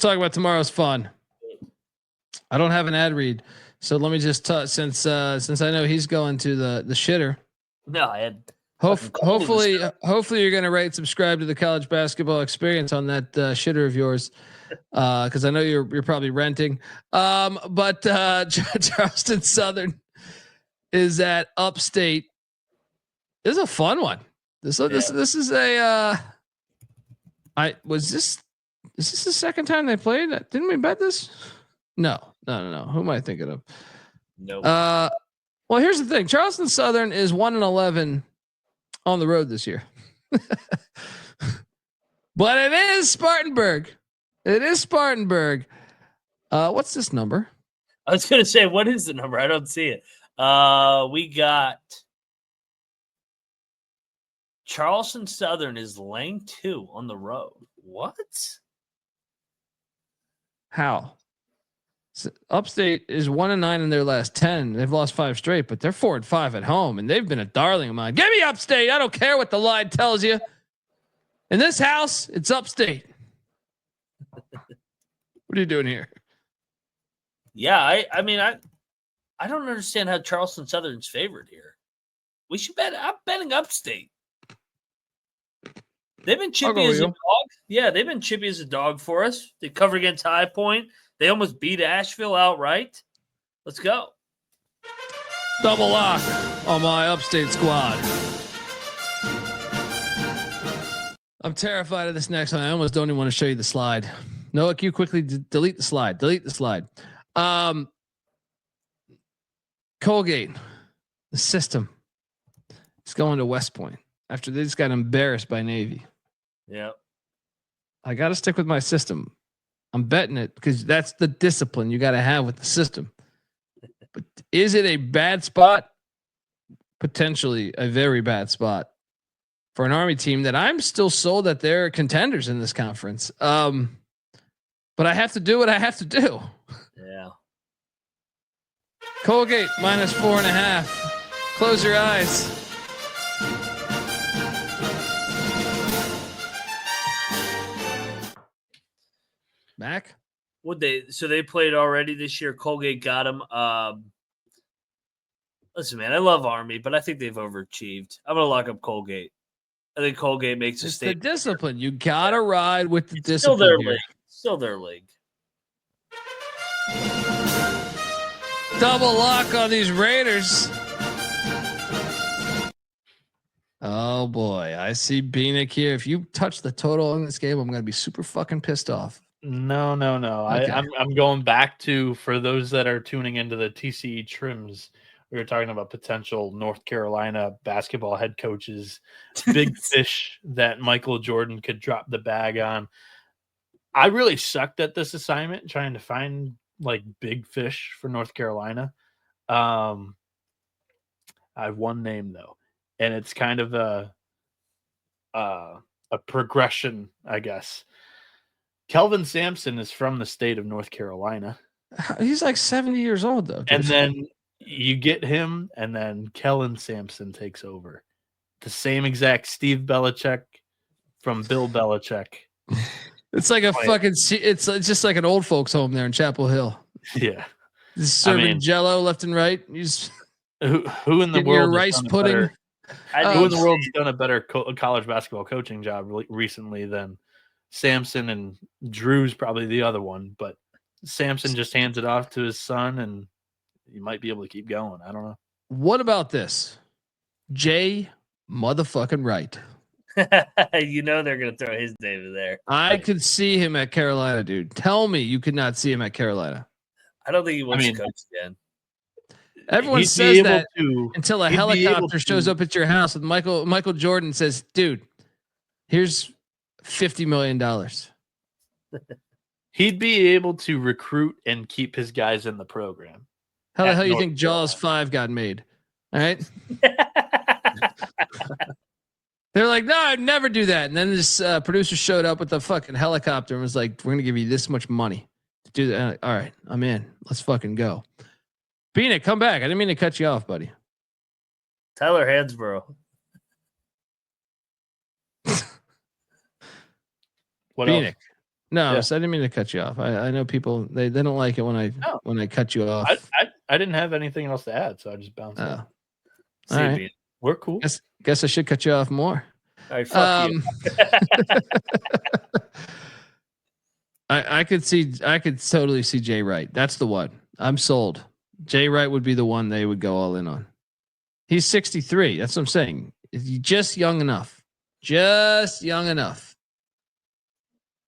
talk about tomorrow's fun. I don't have an ad read, so let me just since I know he's going to the shitter. No, I had. Hopefully you're going to rate, subscribe to the college basketball experience on that shitter of yours, because I know you're probably renting. But Charleston Southern is at Upstate. This is a fun one. This is a. Is this the second time they played? Didn't we bet this? No. Who am I thinking of? No. Well, here's the thing. Charleston Southern is 1-11 on the road this year. But it is Spartanburg. What's this number? I was going to say, what is the number? I don't see it. We got Charleston Southern is lane 2 on the road. What? How? Upstate is 1-9 in their last 10. They've lost 5 straight, but they're 4-5 at home, and they've been a darling of mine. Give me Upstate. I don't care what the line tells you. In this house, it's Upstate. What are you doing here? Yeah, I mean, I don't understand how Charleston Southern's favored here. We should bet. I'm betting Upstate. They've been chippy as a dog. Yeah, they've been chippy as a dog for us. They cover against High Point. They almost beat Asheville outright. Let's go. Double lock on my Upstate squad. I'm terrified of this next one. I almost don't even want to show you the slide. Noah, can you quickly delete the slide? Colgate, the system, is going to West Point after they just got embarrassed by Navy. Yeah. I got to stick with my system. I'm betting it because that's the discipline you got to have with the system. But is it a bad spot? Potentially a very bad spot for an Army team that I'm still sold that they're contenders in this conference. But I have to do what I have to do. Yeah. Colgate -4.5. Close your eyes. Mac? So they played already this year. Colgate got them. Listen, man, I love Army, but I think they've overachieved. I'm gonna lock up Colgate. I think Colgate makes a statement. The discipline. You gotta ride with the discipline. Still their here. league. Still their league. Double lock on these Raiders. Oh boy, I see Bieniek here. If you touch the total in this game, I'm gonna be super fucking pissed off. No. Okay. I'm going back to, for those that are tuning into the TCE trims, we were talking about potential North Carolina basketball head coaches, big fish that Michael Jordan could drop the bag on. I really sucked at this assignment, trying to find like big fish for North Carolina. I have one name though, and it's kind of a progression, I guess. Kelvin Sampson is from the state of North Carolina. He's like 70 years old though. And then you get him, and then Kellen Sampson takes over. The same exact Steve Belichick from Bill Belichick. It's like a fucking. It's just like an old folks home there in Chapel Hill. Yeah, just serving Jello left and right. You just who in the world? Your rice pudding. Who in the world's done a better college basketball coaching job recently than Sampson? And Drew's probably the other one, but Sampson just hands it off to his son, and you might be able to keep going. I don't know. What about this? Jay motherfucking Wright. You know they're going to throw his name in there. I could see him at Carolina, dude. Tell me you could not see him at Carolina. I don't think he wants to coach again. Everyone says that until a helicopter shows up at your house with Michael Jordan says, dude, here's $50 million. He'd be able to recruit and keep his guys in the program. How the hell you think Jaws 5 got made? All right. They're like, no, I'd never do that. And then this producer showed up with a fucking helicopter and was like, we're going to give you this much money to do that. Like, all right, I'm in. Let's fucking go. Bieniek, come back. I didn't mean to cut you off, buddy. Tyler Hansborough. What Bieniek. No, Yeah. so I didn't mean to cut you off. I know people they don't like it when I cut you off. I didn't have anything else to add, so I just bounced Oh. in. All right. We're cool. Guess I should cut you off more. All right, fuck you. I could totally see Jay Wright. That's the one. I'm sold. Jay Wright would be the one they would go all in on. He's 63. That's what I'm saying. He's just young enough. Just young enough.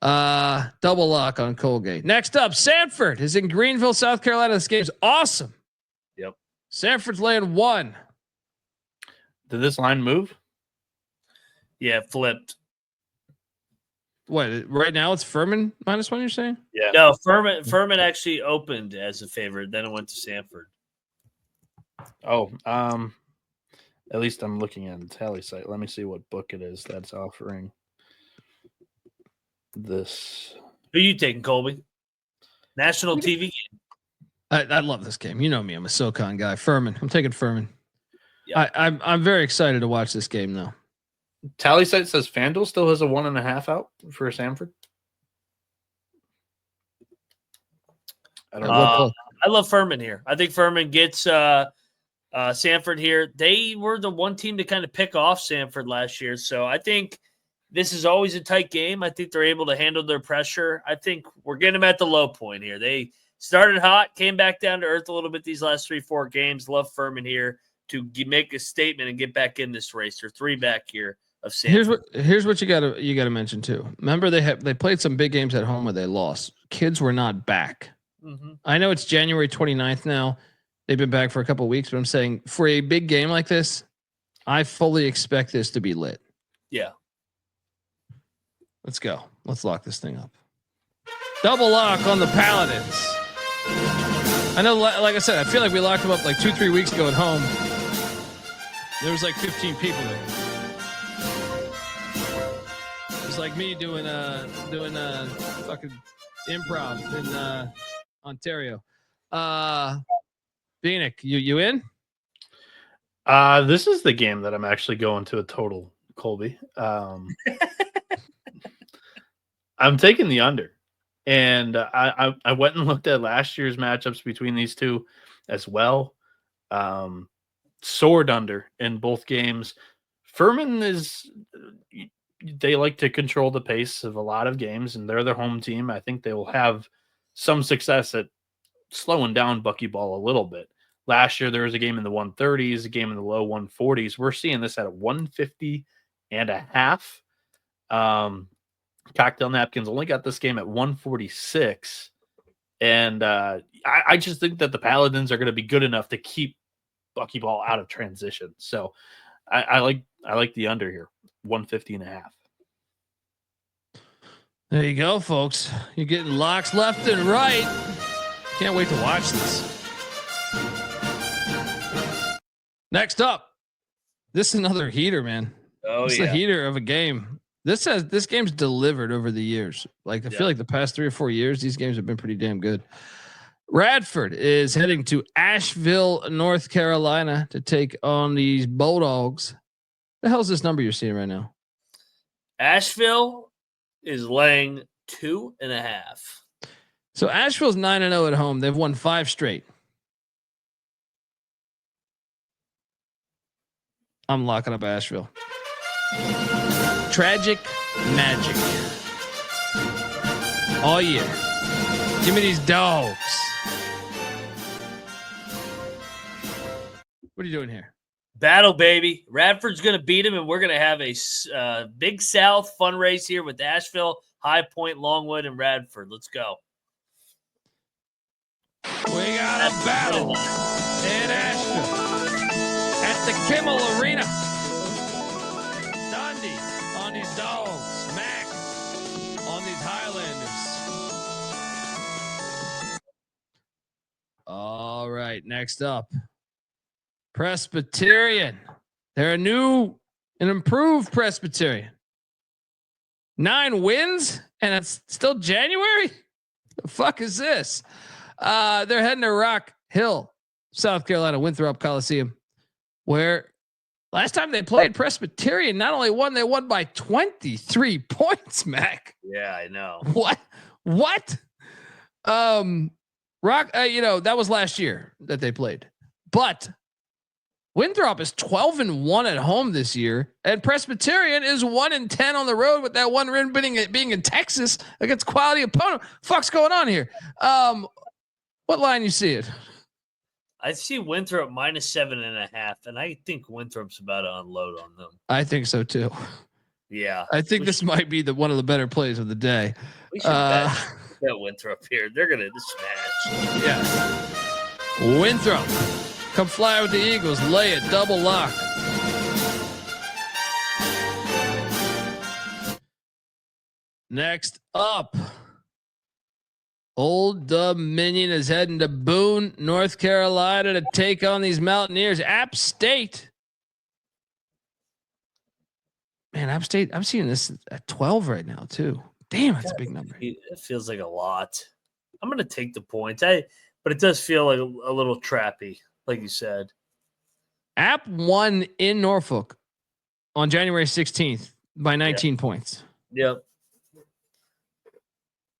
Double lock on Colgate. Next up, Sanford is in Greenville, South Carolina. This game's awesome. Yep. Sanford's laying 1. Did this line move? Yeah, flipped. What? Right now it's Furman -1. You're saying? Yeah. No, Furman actually opened as a favorite. Then it went to Sanford. Oh, at least I'm looking at the tally site. Let me see what book it is that's offering this. Who you taking, Colby? National TV game. I love this game. You know me. I'm a SoCon guy. Furman. I'm taking Furman. Yeah. I'm very excited to watch this game though. Tally site says FanDuel still has a 1.5 out for Samford. I don't know. I love Furman here. I think Furman gets Sanford here. They were the one team to kind of pick off Sanford last year. So I think this is always a tight game. I think they're able to handle their pressure. I think we're getting them at the low point here. They started hot, came back down to earth a little bit these last 3-4 games. Love Furman here to make a statement and get back in this race. They're 3 back here of Sanford. Here's what you gotta mention too. Remember they played some big games at home where they lost. Kids were not back. Mm-hmm. I know it's January 29th now. They've been back for a couple of weeks, but I'm saying for a big game like this, I fully expect this to be lit. Yeah. Let's go. Let's lock this thing up. Double lock on the Paladins. I know, like I said, I feel like we locked them up like 2-3 weeks ago at home. There was like 15 people there. It's like me doing fucking improv in Ontario. Bieniek, you in? This is the game that I'm actually going to a total, Colby. I'm taking the under. And I went and looked at last year's matchups between these two as well. Soared under in both games. Furman they like to control the pace of a lot of games, and they're their home team. I think they will have some success at slowing down buckyball a little bit. Last year, there was a game in the 130s, a game in the low 140s. We're seeing this at a 150.5. Cocktail Napkins only got this game at 146. And I just think that the Paladins are going to be good enough to keep buckyball out of transition. So I like the under here, 150.5. There you go, folks. You're getting locks left and right. Can't wait to watch this. Next up, this is another heater, man. Oh, it's yeah. a heater of a game. This game's delivered over the years. Like I feel like the past 3 or 4 years, these games have been pretty damn good. Radford is heading to Asheville, North Carolina to take on these Bulldogs. The hell's this number you're seeing right now? Asheville is laying 2.5. So Asheville's 9-0 at home. They've won 5 straight. I'm locking up Asheville. Tragic magic. All year. Give me these dogs. What are you doing here? Battle, baby. Radford's going to beat him, and we're going to have a Big South fun race here with Asheville, High Point, Longwood, and Radford. Let's go. We got a battle in Asheville at the Kimmel Arena. Dundee on these dogs. Mac on these Highlanders. All right, next up. Presbyterian. They're an improved Presbyterian. 9 wins, and it's still January? The fuck is this? They're heading to Rock Hill, South Carolina, Winthrop Coliseum, where Last time they played Presbyterian, not only won, they won by 23 points, Mac. Yeah, I know. What? That was last year that they played. But Winthrop is 12-1 at home this year, and Presbyterian is 1-10 on the road with that one win being in Texas against quality opponent. Fuck's going on here? What line you see it? I see Winthrop -7.5, and I think Winthrop's about to unload on them. I think so too. Yeah, I think this might be one of the better plays of the day. We should bet Winthrop here. They're gonna smash. Yeah, Winthrop, come fly with the Eagles. Lay it, double lock. Next up, Old Dominion is heading to Boone, North Carolina to take on these Mountaineers. App State. Man, App State, I'm seeing this at 12 right now, too. Damn, that's a big number. It feels like a lot. I'm going to take the points. But it does feel like a little trappy, like you said. App won in Norfolk on January 16th by 19 points. Yep.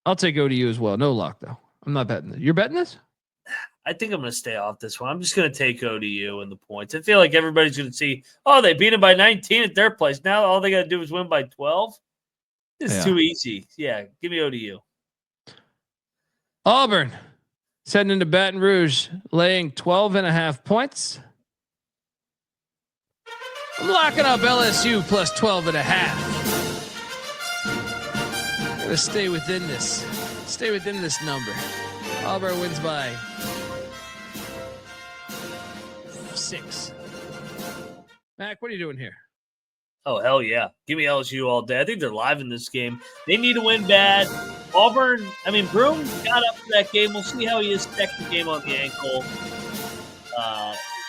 I'll take ODU as well. No lock, though. I'm not betting this. You're betting this? I think I'm going to stay off this one. I'm just going to take ODU and the points. I feel like everybody's going to see, they beat them by 19 at their place. Now all they got to do is win by 12. This is too easy. Yeah, give me ODU. Auburn heading into Baton Rouge, laying 12.5 points. I'm locking up LSU plus 12.5. Gotta stay within this. Stay within this number. Auburn wins by 6. Mac, what are you doing here? Oh, hell yeah. Give me LSU all day. I think they're live in this game. They need to win bad. Auburn, Broome got up for that game. We'll see how he is second game on the ankle.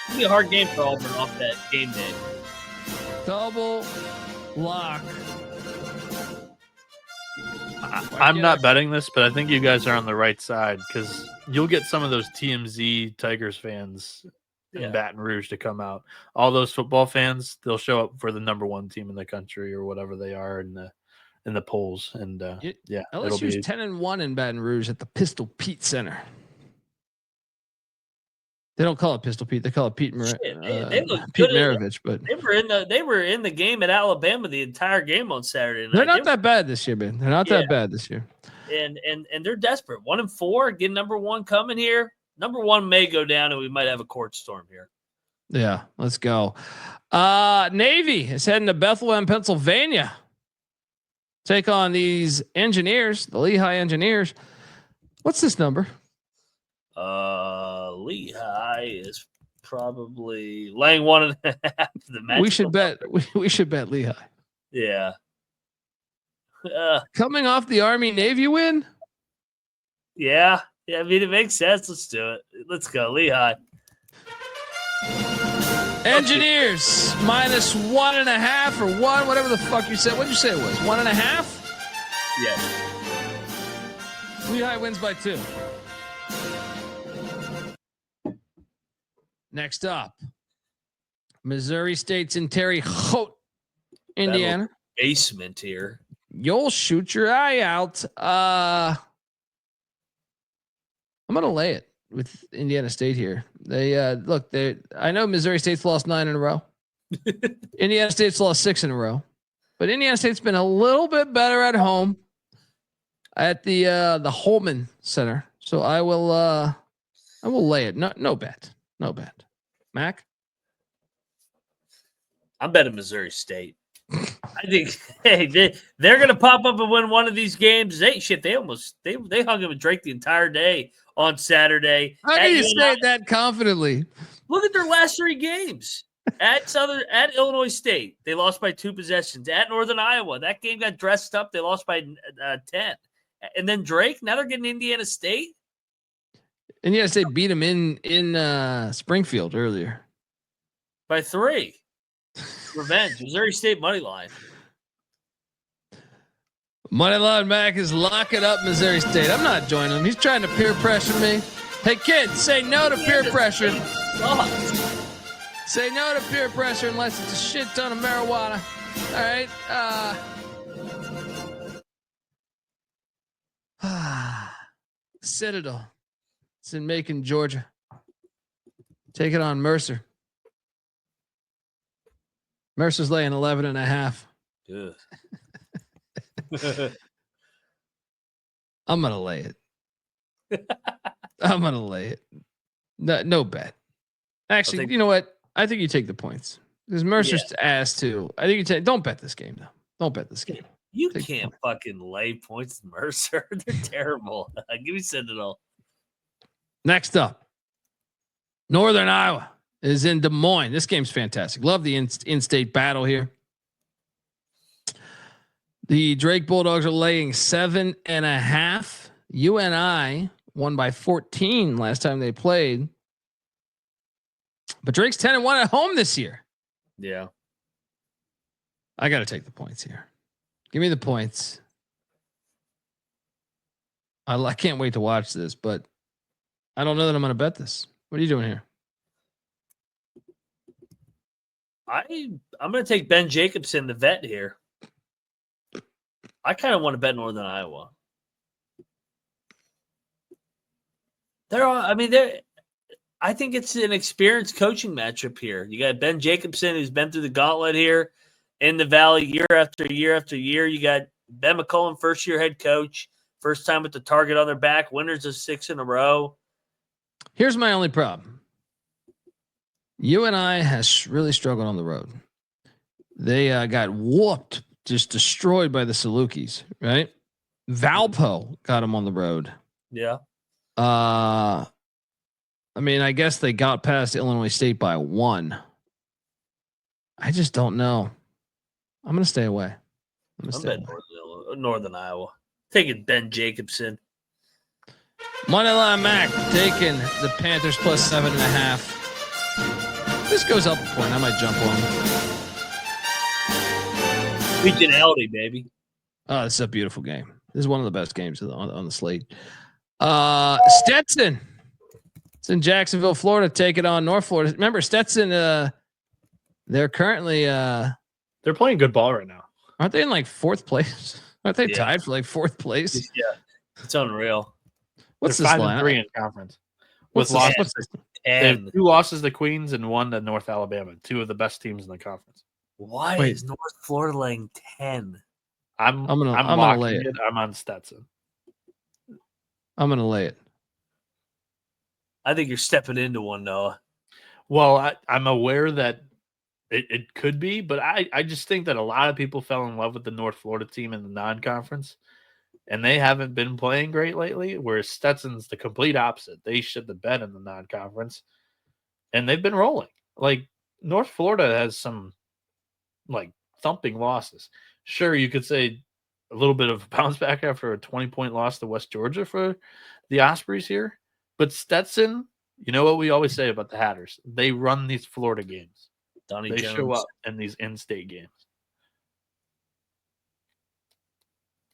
It'll be a hard game for Auburn off that game day. Double lock. I'm not betting this, but I think you guys are on the right side because you'll get some of those TMZ Tigers fans in Baton Rouge to come out. All those football fans, they'll show up for the number 1 team in the country or whatever they are in the polls. And LSU's 10-1 in Baton Rouge at the Pistol Pete Center. They don't call it Pistol Pete; they call it Pete. They look Pete good Maravich, but they were in the game at Alabama the entire game on Saturday night. They're not that bad this year, man. They're not that bad this year. And they're desperate. 1-4, get number 1 coming here. Number 1 may go down, and we might have a court storm here. Yeah, let's go. Navy is heading to Bethlehem, Pennsylvania. Take on these Engineers, the Lehigh Engineers. What's this number? Lehigh is probably laying 1.5. We should bet. We should bet Lehigh. Yeah. Coming off the Army Navy win. Yeah. It makes sense. Let's do it. Let's go Lehigh. Engineers -1.5 or 1, whatever the fuck you said. What'd you say it was? 1.5? Yes. Lehigh wins by 2. Next up, Missouri State's in Terre Haute, Indiana. Basement here. You'll shoot your eye out. I'm gonna lay it with Indiana State here. I know Missouri State's lost 9 in a row. Indiana State's lost 6 in a row, but Indiana State's been a little bit better at home at the Holman Center. So I will lay it. No bet. Mac? I'm betting Missouri State. I think they're gonna pop up and win one of these games. They hung him and Drake the entire day on Saturday. How can you say that confidently? Look at their last 3 games. At Illinois State, they lost by 2 possessions. At Northern Iowa, that game got dressed up. They lost by 10. And then Drake, now they're getting Indiana State. Indiana State beat them in Springfield earlier by 3. Revenge. Missouri State money line. Moneyline Mac is locking up Missouri State. I'm not joining him. He's trying to peer pressure me. Hey kids, say no to peer pressure. Say no to peer pressure unless it's a shit ton of marijuana. All right. Citadel. It's in Macon, Georgia. Take it on Mercer. Mercer's laying 11.5. Good. I'm going to lay it. I'm going to lay it. No bet. Actually, you know what? I think you take the points. Because Mercer's ass too. I think you take. Don't bet this game though. Don't bet this game. You can't fucking lay points to Mercer. They're terrible. Give me Citadel. Next up, Northern Iowa is in Des Moines. This game's fantastic. Love the in-state battle here. The Drake Bulldogs are laying 7.5. UNI won by 14 last time they played. But Drake's 10-1 at home this year. Yeah. I got to take the points here. Give me the points. I can't wait to watch this, but I don't know that I'm going to bet this. What are you doing here? I'm going to take Ben Jacobson, the vet here. I kind of want to bet Northern Iowa. I think it's an experienced coaching matchup here. You got Ben Jacobson, who's been through the gauntlet here in the Valley year after year after year. You got Ben McCollum, first-year head coach, first time with the target on their back, winners of 6 in a row. Here's my only problem. UNI has really struggled on the road. They got whooped, just destroyed by the Salukis, right? Valpo got them on the road. Yeah. I mean, I guess they got past Illinois State by 1. I just don't know. I'm going to stay away. I'm betting Northern Iowa. Taking Ben Jacobson. Moneyline Mac taking the Panthers plus 7.5. This goes up a point. I might jump on. Regionality, baby. Oh, this is a beautiful game. This is one of the best games on the slate. Stetson. It's in Jacksonville, Florida. Take it on North Florida. Remember, Stetson, they're currently they're playing good ball right now. Aren't they in like 4th place? Aren't they tied for like 4th place? Yeah. It's unreal. What's they're this 5-3 in conference. With losses? They have 2 losses to Queens and 1 to North Alabama, 2 of the best teams in the conference. Why is North Florida laying 10? I'm gonna lay it. I'm on Stetson. I'm gonna lay it. I think you're stepping into one, Noah. Well, I'm aware that it could be, but I just think that a lot of people fell in love with the North Florida team in the non-conference, and they haven't been playing great lately, whereas Stetson's the complete opposite. They shit the bed in the non-conference, and they've been rolling. Like, North Florida has some, like, thumping losses. Sure, you could say a little bit of a bounce back after a 20-point loss to West Georgia for the Ospreys here. But Stetson, you know what we always say about the Hatters? They run these Florida games. They show up in these in-state games.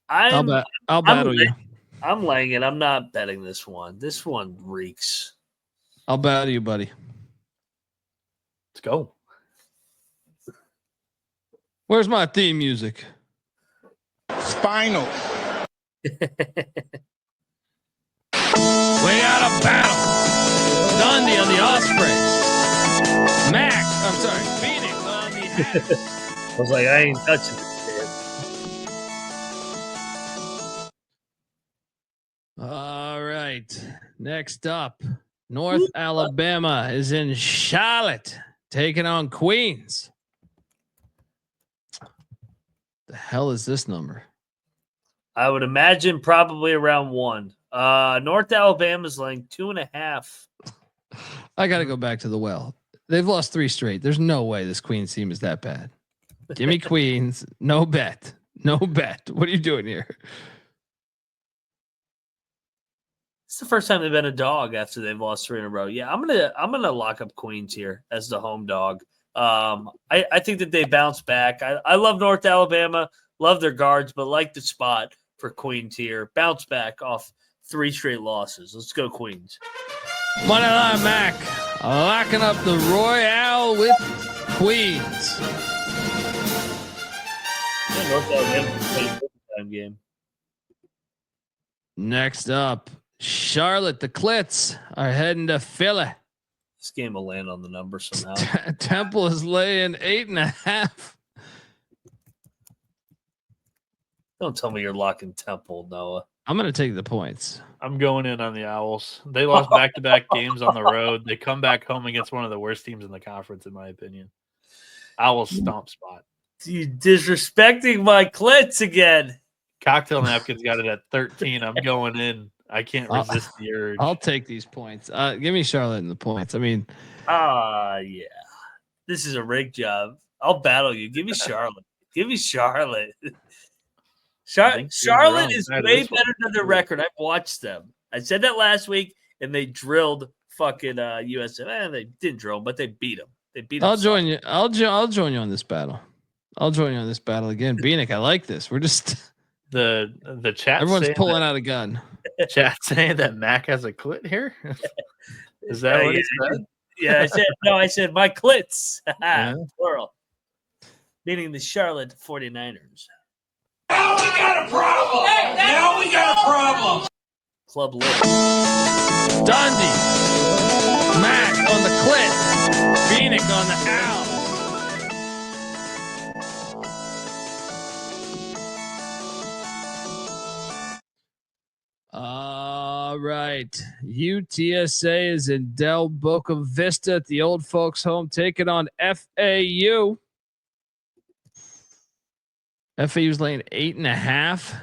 I'll battle you. I'm laying it. I'm not betting this one. This one reeks. I'll battle you, buddy. Let's go. Where's my theme music? Spinal. Way out of battle. Dundee on the Ospreys. Mac, I'm sorry, Phoenix on the Hatters. I was like, I ain't touching it. All right. Next up, North Alabama is in Charlotte, taking on Queens. The hell is this number? I would imagine probably around 1. North Alabama's laying 2.5. I got to go back to the well. They've lost 3 straight. There's no way this Queens team is that bad. Give me Queens. No bet. No bet. What are you doing here? It's the first time they've been a dog after they've lost 3 in a row. Yeah, I'm gonna lock up Queens here as the home dog. I think that they bounce back. I love North Alabama, love their guards, but like the spot for Queens here. Bounce back off 3 straight losses. Let's go Queens. Moneyline Mac locking up the Royale with Queens. North Alabama played overtime game. Next up, Charlotte. The Clits are heading to Philly. This game will land on the number somehow. Temple is laying 8.5. Don't tell me you're locking Temple, Noah. I'm going to take the points. I'm going in on the Owls. They lost back-to-back games on the road. They come back home against one of the worst teams in the conference, in my opinion. Owls stomp spot. You disrespecting my Clits again. Cocktail Napkins got it at 13. I'm going in. I can't resist the urge. I'll take these points. Give me Charlotte in the points. I mean, yeah. This is a rig job. I'll battle you. Give me Charlotte. Give me Charlotte. Charlotte is way better than their record. I've watched them. I said that last week, and they drilled fucking USF. They didn't drill, but they beat them. They beat them. I'll join you. I'll join you on this battle. I'll join you on this battle again. Bieniek, I like this. We're just the chat. Everyone's pulling out a gun. Chat saying that Mac has a clit here. Is that what he said? Yeah, I said my Clits. Plural. Meaning the Charlotte 49ers. Now we got a problem. Now we got a problem. Club lit. Dundee. Mac on the Clit. Bieniek on the Owl. All right. UTSA is in Del Boca Vista at the old folks home, taking on FAU. FAU's laying 8.5.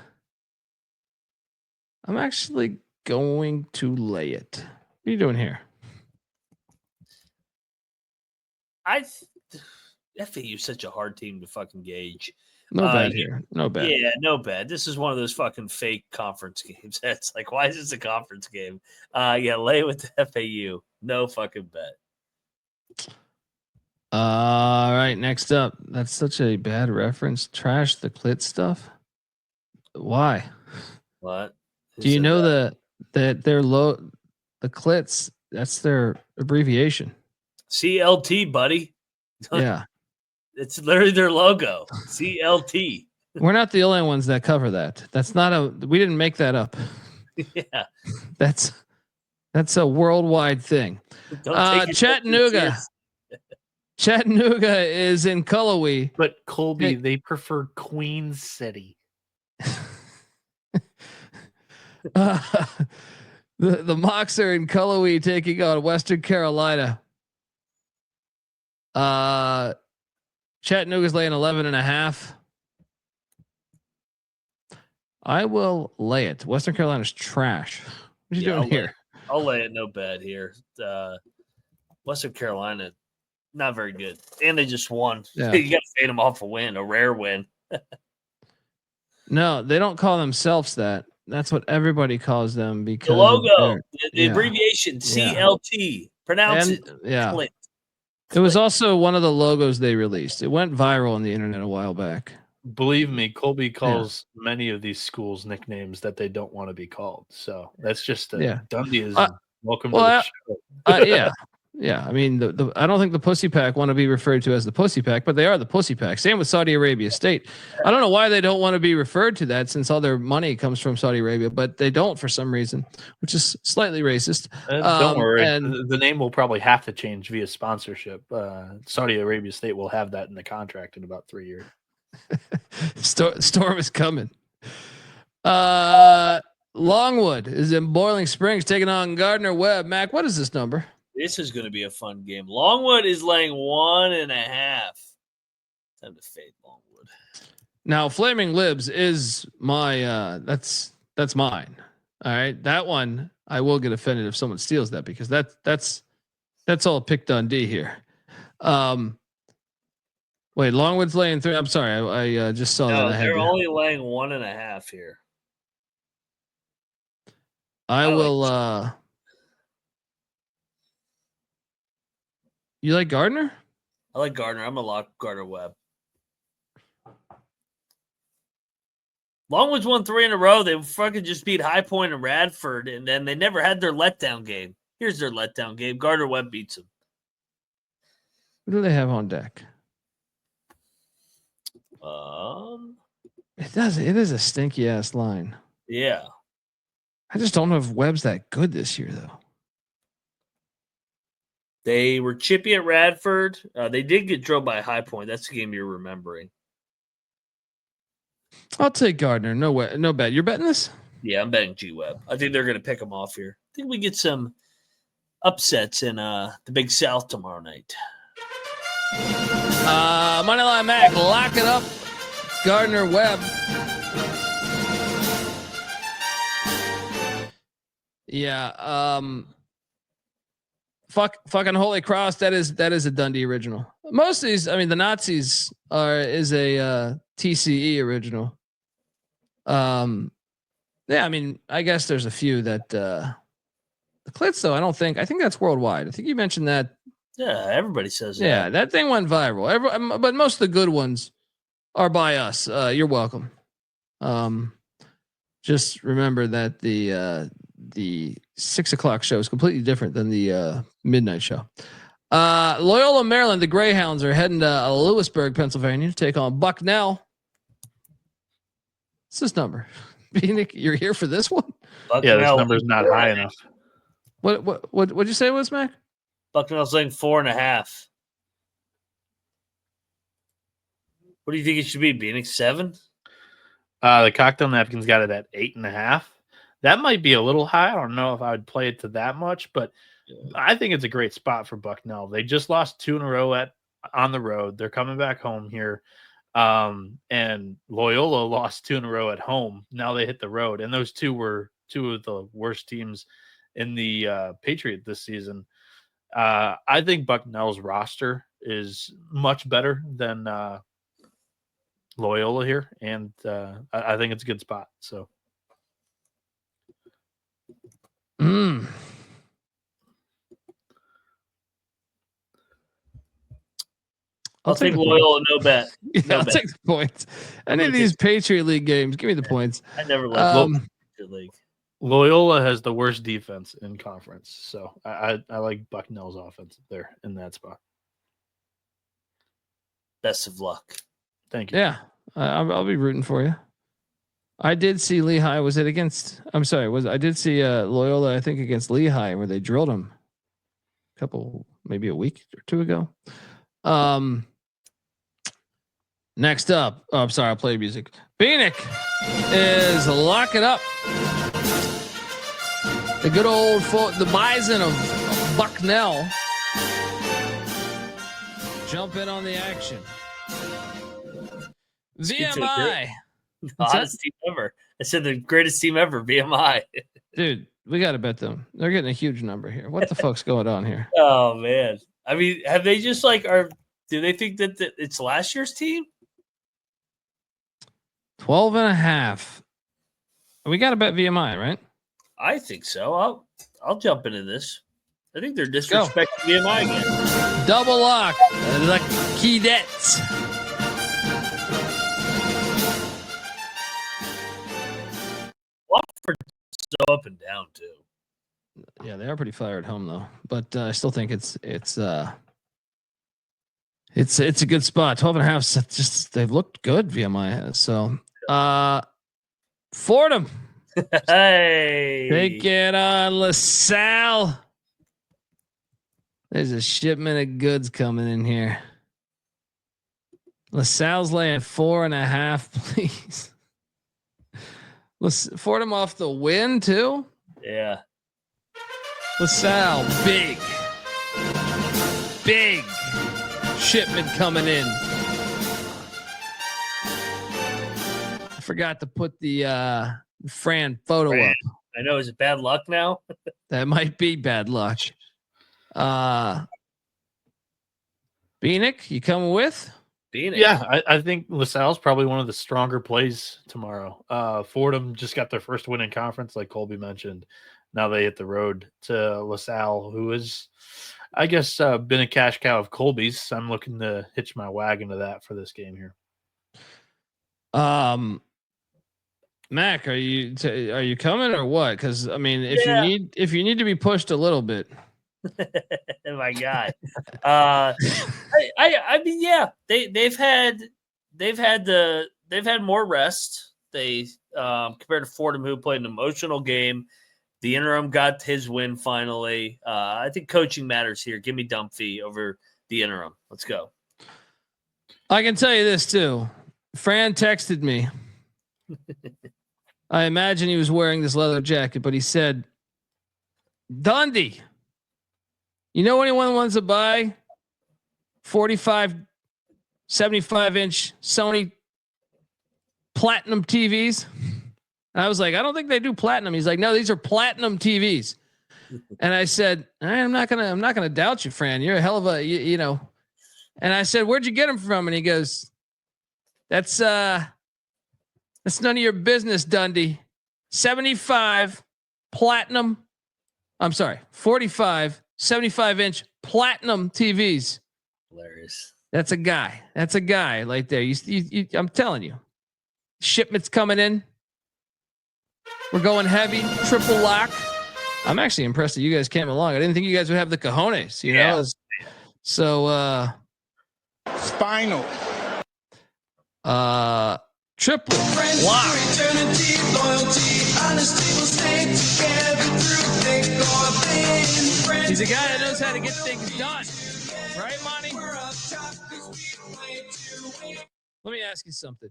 I'm actually going to lay it. What are you doing here? FAU is such a hard team to fucking gauge. No bad here. No bad. Yeah, no bad. This is one of those fucking fake conference games. That's like, why is this a conference game? Lay with the FAU. No fucking bet. All right, next up. That's such a bad reference. Trash the Clit stuff. Why? What? Do you know that they're low? The Clits. That's their abbreviation. CLT, buddy. Yeah. It's literally their logo. CLT. We're not the only ones that cover that. That's not we didn't make that up. Yeah. That's a worldwide thing. Chattanooga. Chattanooga is in Cullowhee. But Colby, they prefer Queen City. The Mocs are in Cullowhee taking on Western Carolina. Chattanooga's laying 11.5. I will lay it. Western Carolina's trash. What are you doing here? I'll lay it. No bad here. Western Carolina, not very good. And they just won. Yeah. You got to fade them off a win, a rare win. No, they don't call themselves that. That's what everybody calls them because the logo, the abbreviation CLT. Pronounce it. Yeah. Clint. It was also one of the logos they released. It went viral on the internet a while back. Believe me, Colby calls many of these schools nicknames that they don't want to be called. So that's just Dundee is welcome to the show. Yeah. I mean, I don't think the Pussy Pack want to be referred to as the Pussy Pack, but they are the Pussy Pack. Same with Saudi Arabia State. I don't know why they don't want to be referred to that since all their money comes from Saudi Arabia, but they don't for some reason, which is slightly racist. Don't worry. The name will probably have to change via sponsorship. Saudi Arabia State will have that in the contract in about 3 years. Storm is coming. Longwood is in Boiling Springs taking on Gardner Webb. Mac, what is this number? This is going to be a fun game. Longwood is laying 1.5. Time to fade Longwood. Now, Flaming Libs is my that's mine. All right, that one I will get offended if someone steals that because that's all pick Dundee here. Wait, Longwood's laying 3. I'm sorry, I just saw that. They're only laying 1.5 here. I will. You like Gardner? I like Gardner. I'm gonna lock Gardner Webb. Longwood's won 3 in a row. They fucking just beat High Point and Radford, and then they never had their letdown game. Here's their letdown game. Gardner Webb beats them. Who do they have on deck? It is a stinky ass line. Yeah. I just don't know if Webb's that good this year, though. They were chippy at Radford. They did get drilled by a High Point. That's the game you're remembering. I'll take Gardner. No way. No bet. You're betting this? Yeah, I'm betting G-Web. I think they're going to pick them off here. I think we get some upsets in the Big South tomorrow night. Moneyline Mac, lock it up. Gardner Webb. Yeah. Fucking Holy Cross. That is a Dundee original. Most of these, I mean, the Nazis is a TCE original. Yeah, I mean, I guess there's a few that the Clits though. I think that's worldwide. I think you mentioned that. Yeah, everybody says that. Yeah, that thing went viral. But most of the good ones are by us. You're welcome. Just remember that the 6 o'clock show is completely different than the midnight show. Loyola, Maryland, the Greyhounds are heading to Lewisburg, Pennsylvania to take on Bucknell. What's this number? Bieniek, you're here for this one? Yeah, this number's not high enough. What'd you say it was, Mac? Bucknell's saying 4.5. What do you think it should be, Bieniek? 7? The cocktail napkins got it at 8.5. That might be a little high. I don't know if I would play it to that much, but I think it's a great spot for Bucknell. They just lost 2 in a row on the road. They're coming back home here. And Loyola lost 2 in a row at home. Now they hit the road, and those 2 were 2 of the worst teams in the Patriot this season. I think Bucknell's roster is much better than Loyola here, and I think it's a good spot. So, I'll take Loyola, no bet. Yeah, No I'll bet. take the points. Any of these Patriot League games, give me the points. I never liked Patriot League. Loyola has the worst defense in conference, so I like Bucknell's offense there in that spot. Best of luck. Thank you. Yeah, I'll be rooting for you. I did see Lehigh. Was it against? I'm sorry. I did see Loyola? I think against Lehigh where they drilled them maybe a week or 2 ago. Next up, I'm sorry, I'll play music. Bieniek is locking up the good old the Bison of Bucknell. Jump in on the action. VMI. The hottest team ever. I said the greatest team ever, VMI. Dude, we got to bet them. They're getting a huge number here. What the fuck's going on here? Oh, man. I mean, have they just do they think that it's last year's team? 12.5. We got to bet VMI, right? I think so. I'll jump into this. I think they're disrespecting VMI again. Double lock. Lucky Dets. Watford's so up and down too. Yeah, they are pretty fire at home though, but I still think it's a good spot. 12.5. Just they've looked good. VMI has so. Fordham. Hey, Take it on LaSalle. There's a shipment of goods coming in here. LaSalle's laying 4.5, please. Fordham off the win too. Yeah. LaSalle, big shipment coming in. I forgot to put the Fran photo up. I know. Is it bad luck now? That might be bad luck. Bieniek, you coming with? Bieniek. Yeah, I think LaSalle's probably one of the stronger plays tomorrow. Fordham just got their first win in conference, like Colby mentioned. Now they hit the road to LaSalle, who is, I guess, been a cash cow of Colby's. I'm looking to hitch my wagon to that for this game here. Mac, are you coming or what? Because I mean, if you need to be pushed a little bit. Oh my God. I mean, yeah, they've had more rest. They compared to Fordham, who played an emotional game. The interim got his win finally. I think coaching matters here. Give me Dumphy over the interim. Let's go. I can tell you this too. Fran texted me. I imagine he was wearing this leather jacket, but he said, Dundee, you know anyone wants to buy 45, 75-inch Sony platinum TVs? And I was like, I don't think they do platinum. He's like, no, these are platinum TVs. And I said, I'm not gonna doubt you, Fran. You're a hell of a, you know. And I said, where'd you get them from? And he goes, that's none of your business, Dundee. 75 platinum. I'm sorry, 45, 75-inch platinum TVs. Hilarious. That's a guy. That's a guy right there. You, I'm telling you, shipments coming in. We're going heavy, triple lock. I'm actually impressed that you guys came along. I didn't think you guys would have the cojones, you know? So, Spinal. triple lock. He's a guy that knows how to get things done. Right, Monty? Let me ask you something.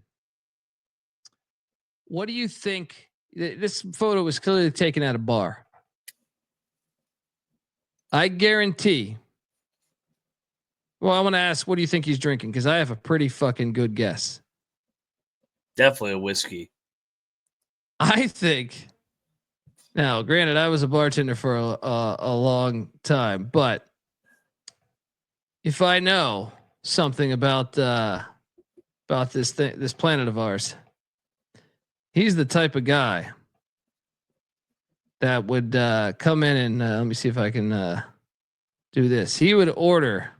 What do you think? This photo was clearly taken at a bar. I guarantee. Well, I want to ask, what do you think he's drinking? Because I have a pretty fucking good guess. Definitely a whiskey. I think. Now, granted, I was a bartender for a long time, but if I know something about this thing, this planet of ours, he's the type of guy that would come in and let me see if I can do this. He would order.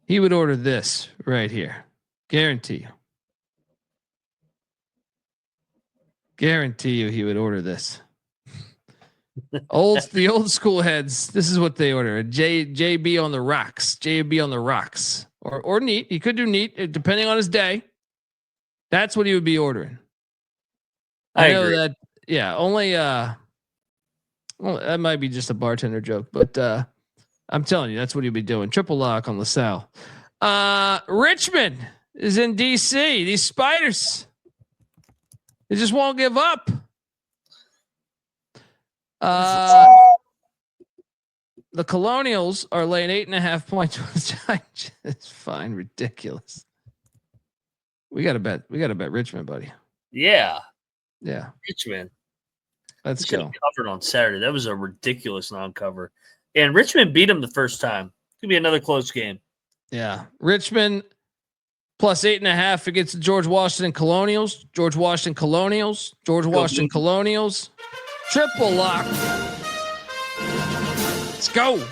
He would order this right here. Guarantee you. Guarantee you he would order this. The old school heads, this is what they order. A JB on the rocks. JB on the rocks. Or neat. He could do neat, depending on his day. That's what he would be ordering. I know agree. that, yeah, only well, that might be just a bartender joke, but I'm telling you, that's what he'd be doing. Triple lock on LaSalle. Richmond is in DC. These Spiders, they just won't give up. The Colonials are laying 8.5 points, which I just find ridiculous. We got to bet Richmond, buddy. Yeah. Richmond. Let's go. Covered on Saturday. That was a ridiculous non-cover, and Richmond beat them the first time. Could be another close game. Yeah, Richmond plus 8.5 against the George Washington Colonials. George Washington Colonials. Triple lock. Let's go.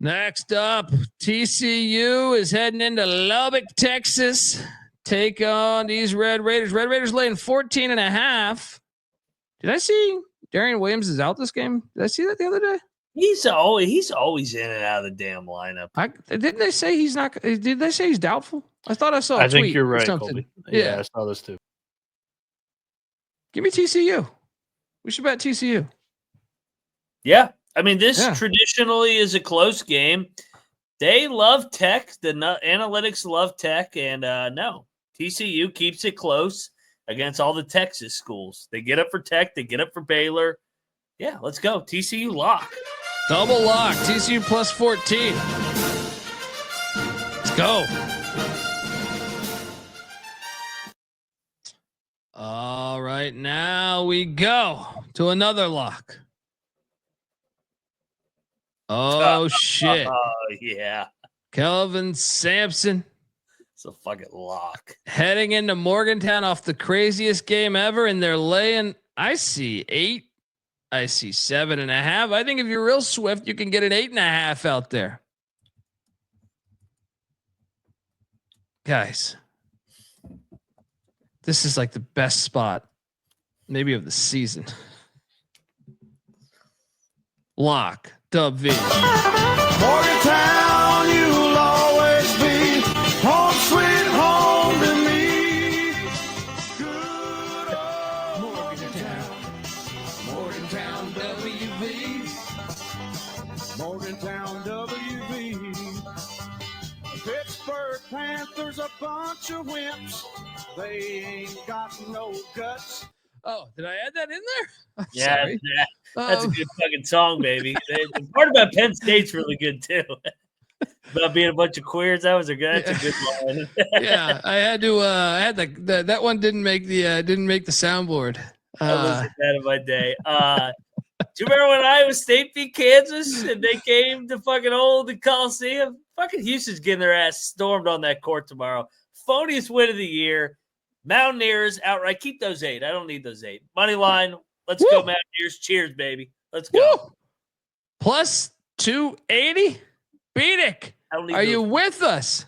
Next up, TCU is heading into Lubbock, Texas. Take on these Red Raiders. Red Raiders laying 14.5. Did I see Darian Williams is out this game? Did I see that the other day? He's always in and out of the damn lineup. Didn't they say he's not? Did they say he's doubtful? I thought I saw a tweet. I think you're right, something. Colby. Yeah, I saw this too. Give me TCU. We should bet TCU. Yeah. I mean, this traditionally is a close game. They love tech. The analytics love tech. And no, TCU keeps it close against all the Texas schools. They get up for tech. They get up for Baylor. Yeah, let's go. TCU lock. Double lock. TCU plus 14. Let's go. All right, now we go to another lock. Oh, shit. Oh, yeah. Kelvin Sampson. It's a fucking lock. Heading into Morgantown off the craziest game ever, and they're laying, I see, 8. I see 7.5. I think if you're real swift, you can get an 8.5 out there. Guys, this is like the best spot, maybe of the season. Lock, Dub V. Morgantown, you'll always be home sweet home to me. Good old Morgantown, WV. Morgantown, WV. Pittsburgh Panthers, a bunch of wimps. They ain't got no guts. Oh, did I add that in there? I'm Yeah, sorry. yeah. That's a good fucking song, baby. The part about Penn State's really good too. About being a bunch of queers, that was a good. That's a good line. Yeah, I had to. I had that one didn't make the soundboard. I was that of my day. Do you remember when Iowa State beat Kansas and they came to fucking Old Coliseum? Fucking Houston's getting their ass stormed on that court tomorrow. Phoniest win of the year. Mountaineers outright. Keep those 8. I don't need those 8. Money line. Let's go, Mountaineers. Cheers, baby. Let's go. Woo! Plus 280. Bieniek, are you with us?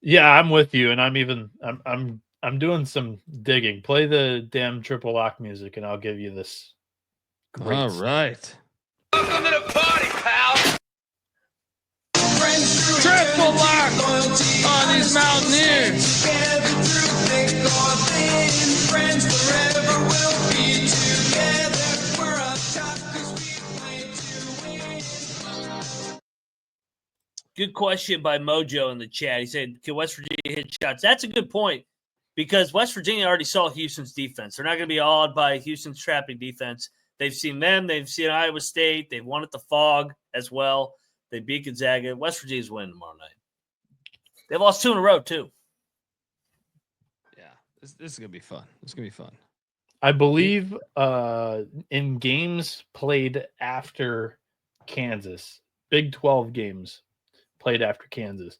Yeah, I'm with you, and I'm doing some digging. Play the damn triple lock music, and I'll give you this. All right. Welcome to the party, pal. Triple lock on these Mountaineers. Good question by Mojo in the chat. He said, can West Virginia hit shots? That's a good point because West Virginia already saw Houston's defense. They're not going to be awed by Houston's trapping defense. They've seen them. They've seen Iowa State. They've won at the Fog as well. They beat Gonzaga. West Virginia's winning tomorrow night. They've lost 2 in a row, too. Yeah, this is going to be fun. It's going to be fun. I believe in games played after Kansas, Big 12 games played after Kansas,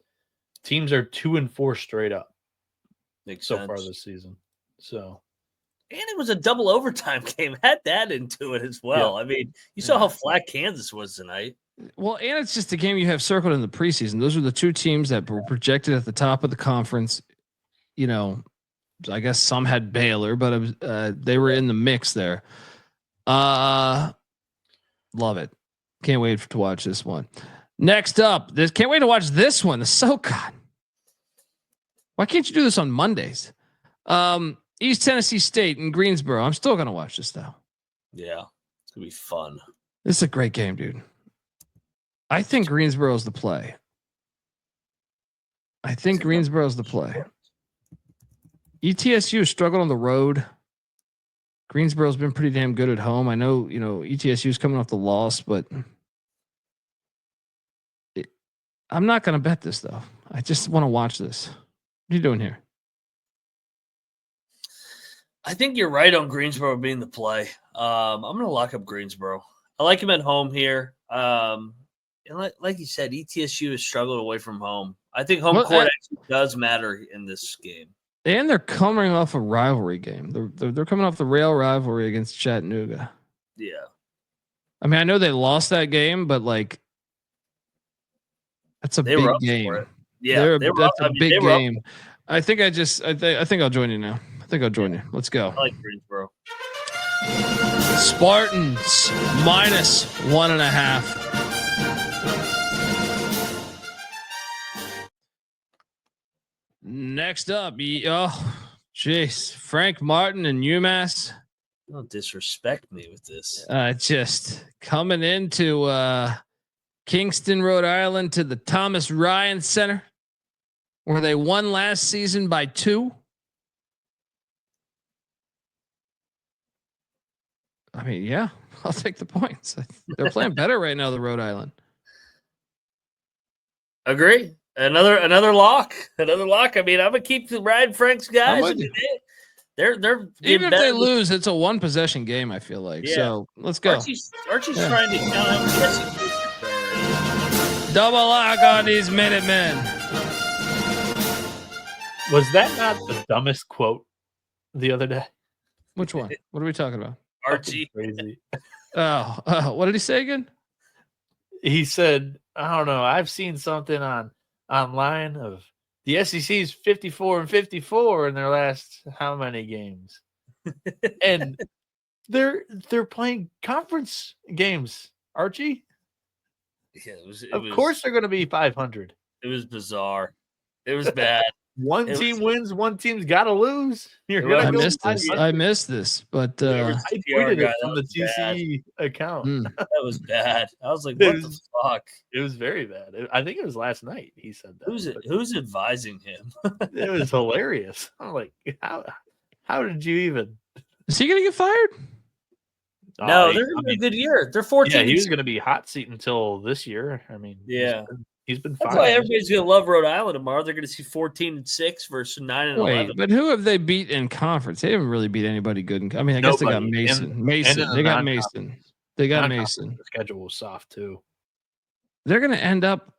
teams are 2-4 straight up. Makes so sense. far this season. So, and it was a double overtime game. Had that into it as well. Yeah. I mean, you saw how flat Kansas was tonight. Well, and it's just a game you have circled in the preseason. Those are the 2 teams that were projected at the top of the conference. You know, I guess some had Baylor, but it was, they were in the mix there. Love it. Can't wait to watch this one. Next up, can't wait to watch this one. The SoCon. Why can't you do this on Mondays? East Tennessee State in Greensboro. I'm still gonna watch this though. Yeah, it's gonna be fun. This is a great game, dude. I think Greensboro's the play. ETSU struggled on the road. Greensboro's been pretty damn good at home. I know, ETSU's coming off the loss, but I'm not going to bet this though. I just want to watch this. What are you doing here? I think you're right on Greensboro being the play. I'm going to lock up Greensboro. I like him at home here. And like you said, ETSU has struggled away from home. I think home court actually does matter in this game. And they're coming off a rivalry game. They're coming off the rail rivalry against Chattanooga. Yeah. I mean, I know they lost that game, but like, that's a big game. Yeah, that's a big game. I think I think I'll join you now. I think I'll join you. Let's go. I like Greensboro. Spartans -1.5. Next up, jeez, Frank Martin and UMass. Don't disrespect me with this. Just coming into Kingston, Rhode Island, to the Thomas Ryan Center, where they won last season by 2. I mean, yeah, I'll take the points. They're playing better right now than Rhode Island. Agree. Another lock. I mean, I'm gonna keep riding Frank's guys. I mean, they're even if they lose, it's a 1 possession game. I feel like so. Let's go. Archie's trying to count out. Double lock on these Minutemen. Was that not the dumbest quote the other day? Which one? What are we talking about? Archie. Crazy. What did he say again? He said, I don't know. I've seen something online of the SEC's 54-54 in their last how many games, and they're playing conference games. Archie, Yeah, of course they're going to be 500. It was bizarre. It was bad. One team wins, one team's got to lose. You're going I to go missed this. I missed this, but I tweeted it from the TCE account. That was bad. I was like, what the fuck? It was very bad. I think it was last night he said that. Who's advising him? It was hilarious. I'm like, how did you even? Is he going to get fired? No, they're having a good year. They're 14. Yeah, he was going to be hot seat until this year. I mean, yeah, he's been That's fine. why everybody's going to love Rhode Island tomorrow. They're going to see 14-6 versus 9-11. But who have they beat in conference? They haven't really beat anybody good. I mean, I guess they got Mason. They got Mason. They got Mason. The schedule was soft too. They're going to end up,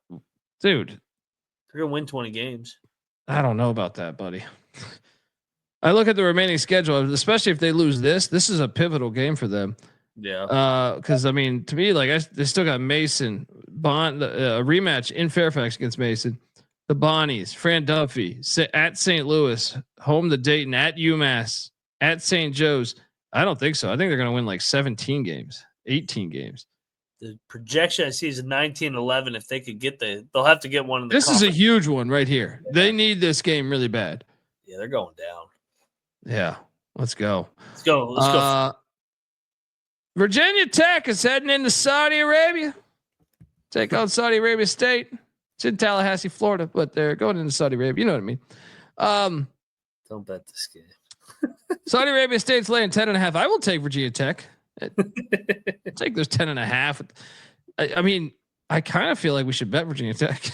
dude. They're going to win 20 games. I don't know about that, buddy. I look at the remaining schedule, especially if they lose this. This is a pivotal game for them. Yeah. Because I mean, to me, like they still got Mason, Bond, a rematch in Fairfax against Mason, the Bonnies, Fran Duffy at St. Louis, home to Dayton, at UMass, at St. Joe's. I don't think so. I think they're going to win like 17 games, 18 games. The projection I see is 19-11. If they could get they'll have to get one. This is a huge one right here. Yeah. They need this game really bad. Yeah, they're going down. Yeah, let's go. Let's go. Virginia Tech is heading into Saudi Arabia. Take on Saudi Arabia State. It's in Tallahassee, Florida, but they're going into Saudi Arabia. You know what I mean? Don't bet this game. Saudi Arabia State's laying 10.5. I will take Virginia Tech. Take those 10.5. I mean, I kind of feel like we should bet Virginia Tech.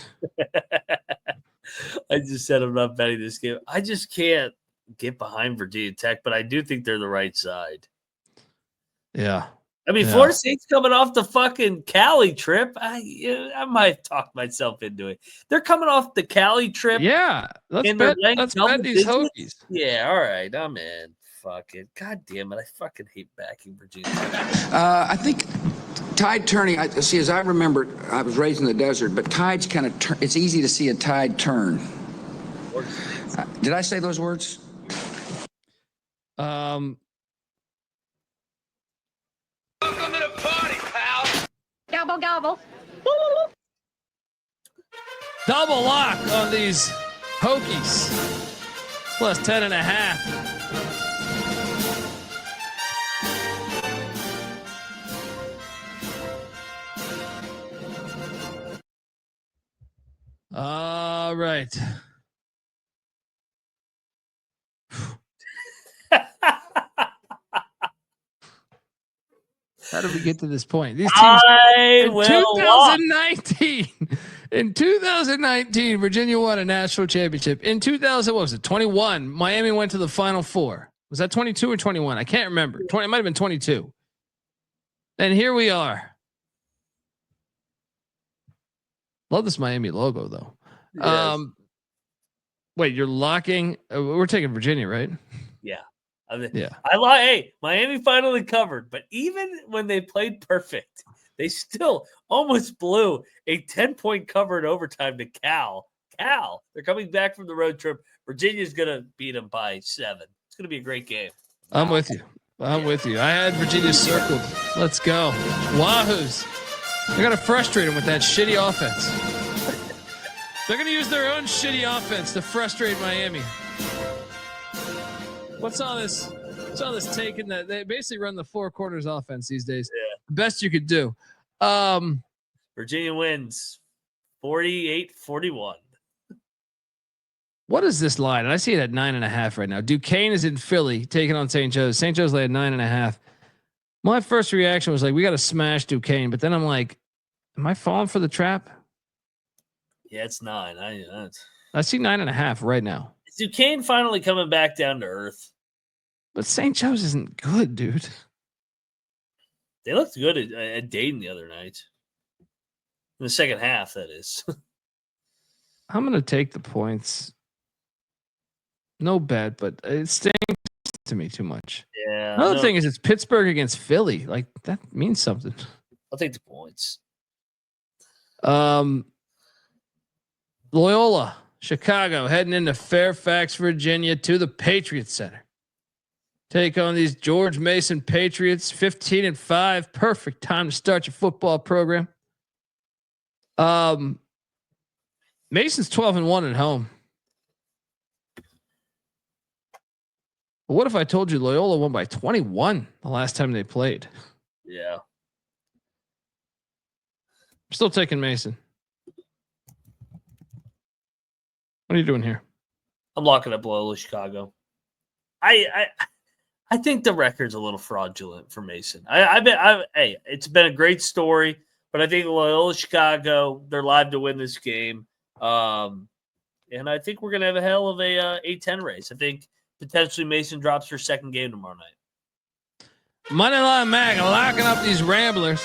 I just said I'm not betting this game. I just can't get behind Virginia Tech, but I do think they're the right side. Yeah. I mean, Florida State's coming off the fucking Cali trip. I might talk myself into it. They're coming off the Cali trip. Yeah. Let's bet these Hokies. Yeah. All right. I'm in. Fuck it. God damn it. I fucking hate backing Virginia. I think tide turning, as I remember, I was raised in the desert, but tides kind of it's easy to see a tide turn. Did I say those words? Welcome to the party, pal. Gobble, gobble. Double lock on these Hokies. Plus 10.5. All right. How did we get to this point? These teams in 2019, Virginia won a national championship. In 21, Miami went to the Final Four. Was that 22 or 21? I can't remember. It might have been 22. And here we are. Love this Miami logo though. Yes. Wait, you're locking? We're taking Virginia, right? Yeah. Yeah. Hey, Miami finally covered, but even when they played perfect, they still almost blew a 10-point cover in overtime to Cal. They're coming back from the road trip. Virginia's going to beat them by 7. It's going to be a great game. I'm with you. I had Virginia circled. Let's go. Wahoos. They're going to frustrate them with that shitty offense. They're going to use their own shitty offense to frustrate Miami. What's all this taking that? They basically run the 4 quarters offense these days. Yeah. Best you could do. Virginia wins 48-41. What is this line? And I see it at 9.5 right now. Duquesne is in Philly taking on St. Joe's. St. Joe's laid 9.5. My first reaction was like, we got to smash Duquesne. But then I'm like, am I falling for the trap? Yeah, it's 9. I see 9.5 right now. Is Duquesne finally coming back down to earth? But St. Joe's isn't good, dude. They looked good at Dayton the other night. In the second half, that is. I'm going to take the points. No bet, but it stinks to me too much. Yeah. Another thing is it's Pittsburgh against Philly. Like that means something. I'll take the points. Loyola, Chicago, heading into Fairfax, Virginia to the Patriot Center. Take on these George Mason Patriots, 15-5. Perfect time to start your football program. Mason's 12-1 at home. But what if I told you Loyola won by 21 the last time they played? Yeah. I'm still taking Mason. What are you doing here? I'm locking up Loyola Chicago. I think the record's a little fraudulent for Mason. Hey, it's been a great story, but I think Loyola Chicago, they're live to win this game. And I think we're going to have a hell of a A-10 race. I think potentially Mason drops her second game tomorrow night. Moneyline Mag locking up these Ramblers.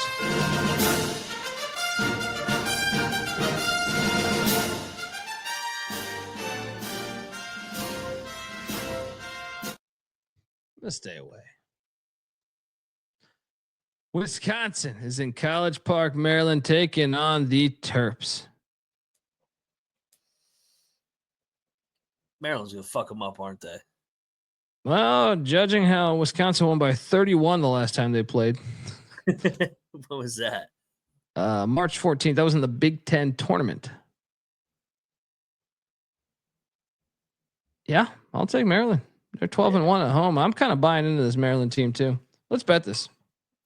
Let's stay away. Wisconsin is in College Park, Maryland, taking on the Terps. Maryland's going to fuck them up, aren't they? Well, judging how Wisconsin won by 31 the last time they played. What was that? March 14th. That was in the Big Ten tournament. Yeah, I'll take Maryland. They're 12-1 at home. I'm kind of buying into this Maryland team too. Let's bet this.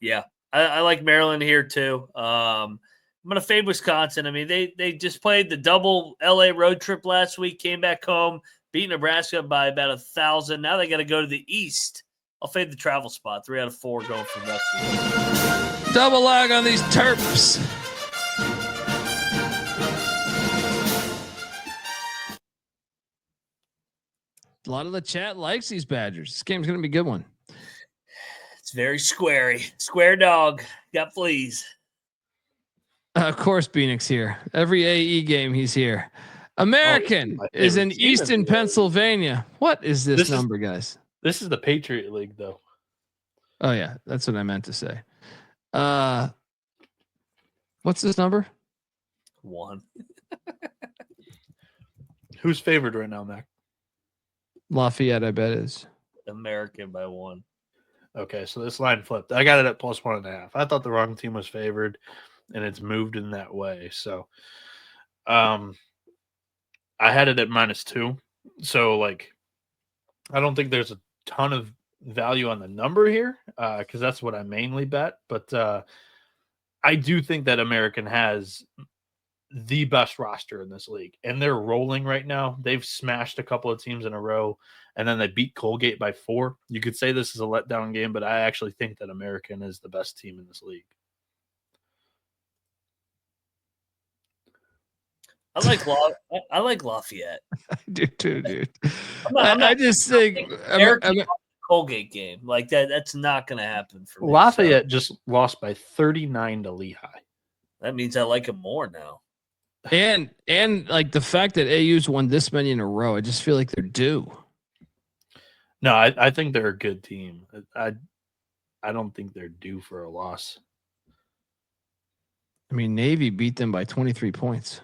Yeah, I like Maryland here too. I'm going to fade Wisconsin. I mean, they just played the double LA road trip last week, came back home, beat Nebraska by about 1,000. Now they got to go to the East. I'll fade the travel spot. 3 out of 4 going from West. Double log on these Terps. A lot of the chat likes these Badgers. This game's going to be a good one. It's very squarey. Square dog. Got fleas. Of course, Bieniek's here. Every AE game, he's here. American is in Easton, Pennsylvania. What is this number, guys? This is the Patriot League, though. Oh, yeah. That's what I meant to say. What's this number? 1. Who's favored right now, Mac? Lafayette, I bet is. American by 1. Okay, so this line flipped. I got it at +1.5. I thought the wrong team was favored, and it's moved in that way. So, I had it at -2. So, like, I don't think there's a ton of value on the number here because that's what I mainly bet. But I do think that American has the best roster in this league, and they're rolling right now. They've smashed a couple of teams in a row, and then they beat Colgate by 4. You could say this is a letdown game, but I actually think that American is the best team in this league. I like Lafayette. I do too, dude. I just think Colgate game like that. That's not going to happen for me. Lafayette just lost by 39 to Lehigh. That means I like him more now. And like the fact that AU's won this many in a row, I just feel like they're due. No, I think they're a good team. I don't think they're due for a loss. I mean, Navy beat them by 23 points.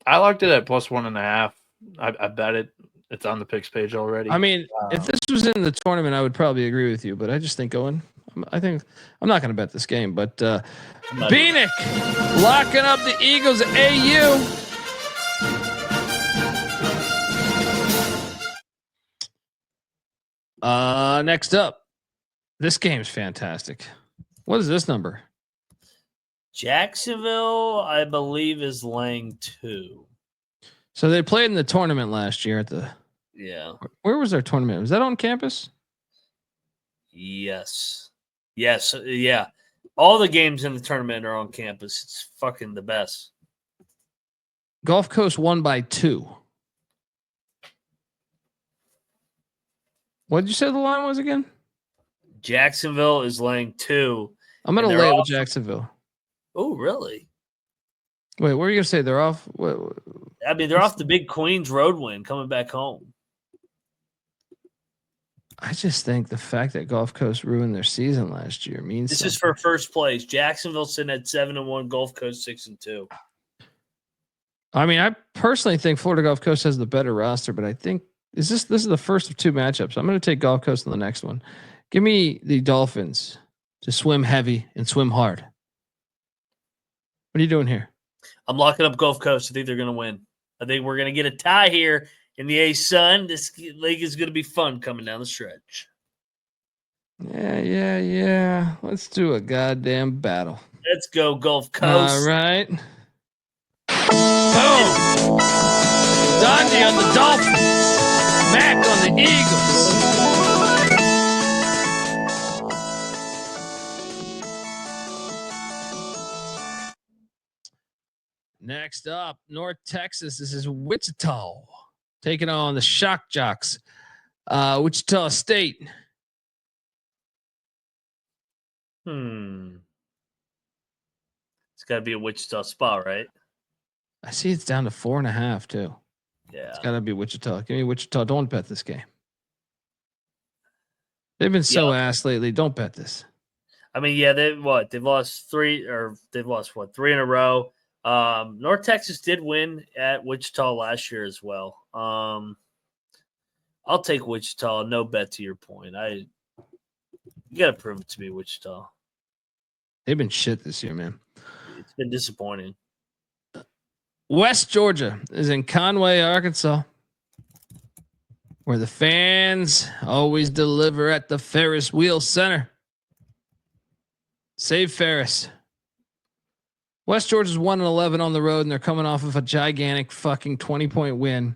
I locked it at +1.5. I bet it. It's on the picks page already. I mean, if this was in the tournament, I would probably agree with you, but I just think I'm not going to bet this game, but Bieniek locking up the Eagles at AU. Next up, this game's fantastic. What is this number? Jacksonville, I believe, is laying 2. So they played in the tournament last year at the. Yeah. Where was their tournament? Was that on campus? Yes. Yeah. All the games in the tournament are on campus. It's fucking the best. Gulf Coast won by 2. What did you say the line was again? Jacksonville is laying 2. I'm going to lay it with Jacksonville. Oh, really? Wait, what are you going to say? They're off? I mean, they're off the big Queens road win coming back home. I just think the fact that Gulf Coast ruined their season last year means This something. is for first place. Jacksonville sitting at 7-1, Gulf Coast 6-2. I mean, I personally think Florida Gulf Coast has the better roster, but I think this is the first of two matchups. I'm going to take Gulf Coast in the next one. Give me the Dolphins to swim heavy and swim hard. What are you doing here? I'm locking up Gulf Coast. I think they're going to win. I think we're going to get a tie here in the A-Sun. This league is going to be fun coming down the stretch. Yeah. Let's do a goddamn battle. Let's go, Gulf Coast. All right. Boom. Dundee on the Dolphins. Mac on the Eagles. Next up, North Texas. This is Wichita taking on the Shock Jocks. Wichita State. It's got to be a Wichita spot, right? I see it's down to 4.5 too. Yeah. It's got to be Wichita. Give me Wichita. Don't bet this game. They've been so ass lately. Don't bet this. I mean, yeah, they've lost 3 in a row. North Texas did win at Wichita last year as well. I'll take Wichita. No bet to your point. You got to prove it to me, Wichita. They've been shit this year, man. It's been disappointing. West Georgia is in Conway, Arkansas, where the fans always deliver at the Ferris Wheel Center. Save Ferris. West Georgia's 1-11 on the road, and they're coming off of a gigantic fucking 20-point win